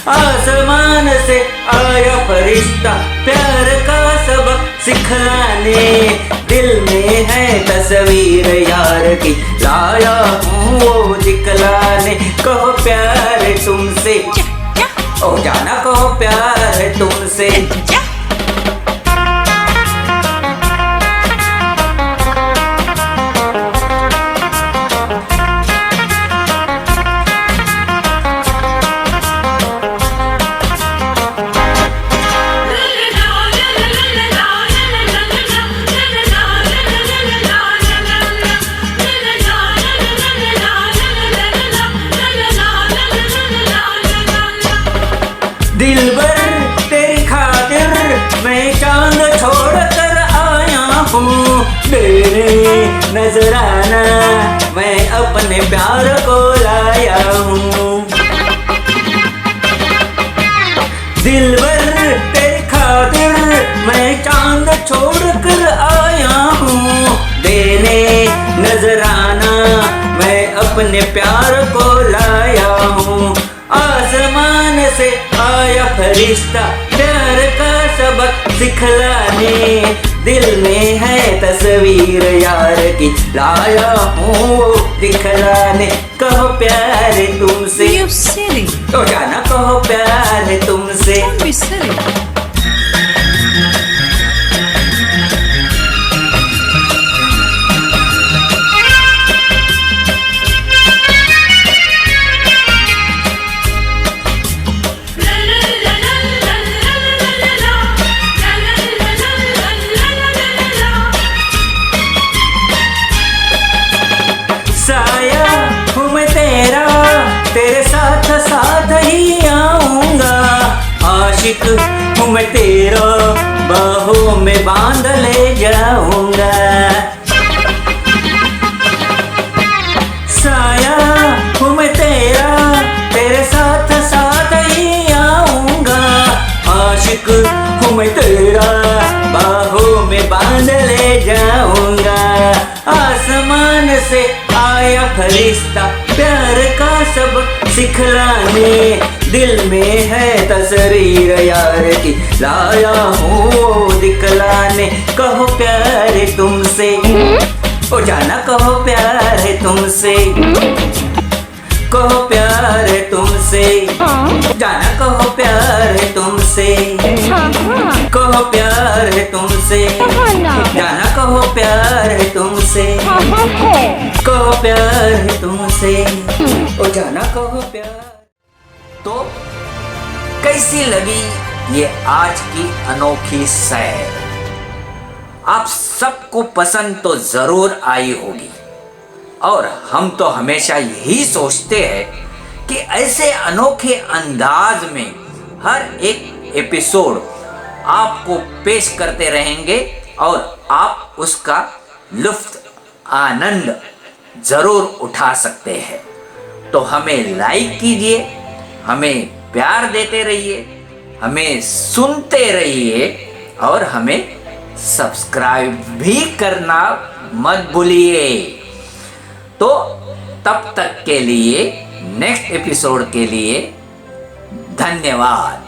आसमान से आया फरिश्ता प्यार का सबक सिखलाने, दिल में है तस्वीर यार की लाया हूँ वो दिखलाने। कहो प्यार है तुमसे, ओ जाना कहो प्यार है तुमसे। दिलबर तेरी खातिर मैं चांद छोड़ कर आया हूँ, मेरे नजराना मैं अपने प्यार को लाया हूँ। दिलबर तेरी खातिर मैं चांद छोड़ कर आया हूँ, देने नजराना मैं अपने प्यार को लाया हूँ। आसमान से आया फरिश्ता प्यार का सबक सिखलाने, दिल में है तस्वीर यार की लाया हूँ वो दिखलाने। कहो प्यार है तुमसे, You silly. तो जाना कहो प्यार है तुमसे। Don't be silly. साया हूँ मैं तेरा, तेरे साथ साथ ही आऊंगा। आशिक हूँ मैं तेरा, बाहों में बांध ले जाऊंगा। साया हूँ मैं तेरा, तेरे साथ साथ ही आऊंगा। आशिक हूँ मैं तेरा, बाहों में बांध ले जाऊंगा। आसमान से आया फरिश्ता प्यार का सबक सिखलाने, दिल में है तस्वीर यार की लाया हूँ वो दिखलाने। कहो प्यार है तुमसे, ओ जाना कहो प्यार है तुमसे। कहो प्यार है तुमसे, जाना कहो प्यार है तुमसे। कहो प्यार है तुमसे, जाना कहो प्यार है तुमसे। कहो प्यार है तुमसे, ओ जाना कहो प्यार। तो कैसी लगी ये आज की अनोखी सैर? आप सबको पसंद तो जरूर आई होगी, और हम तो हमेशा यही सोचते हैं कि ऐसे अनोखे अंदाज में हर एक एपिसोड आपको पेश करते रहेंगे और आप उसका लुत्फ आनंद जरूर उठा सकते हैं। तो हमें लाइक कीजिए, हमें प्यार देते रहिए, हमें सुनते रहिए और हमें सब्सक्राइब भी करना मत भूलिए। तो तब तक के लिए, नेक्स्ट एपिसोड के लिए धन्यवाद।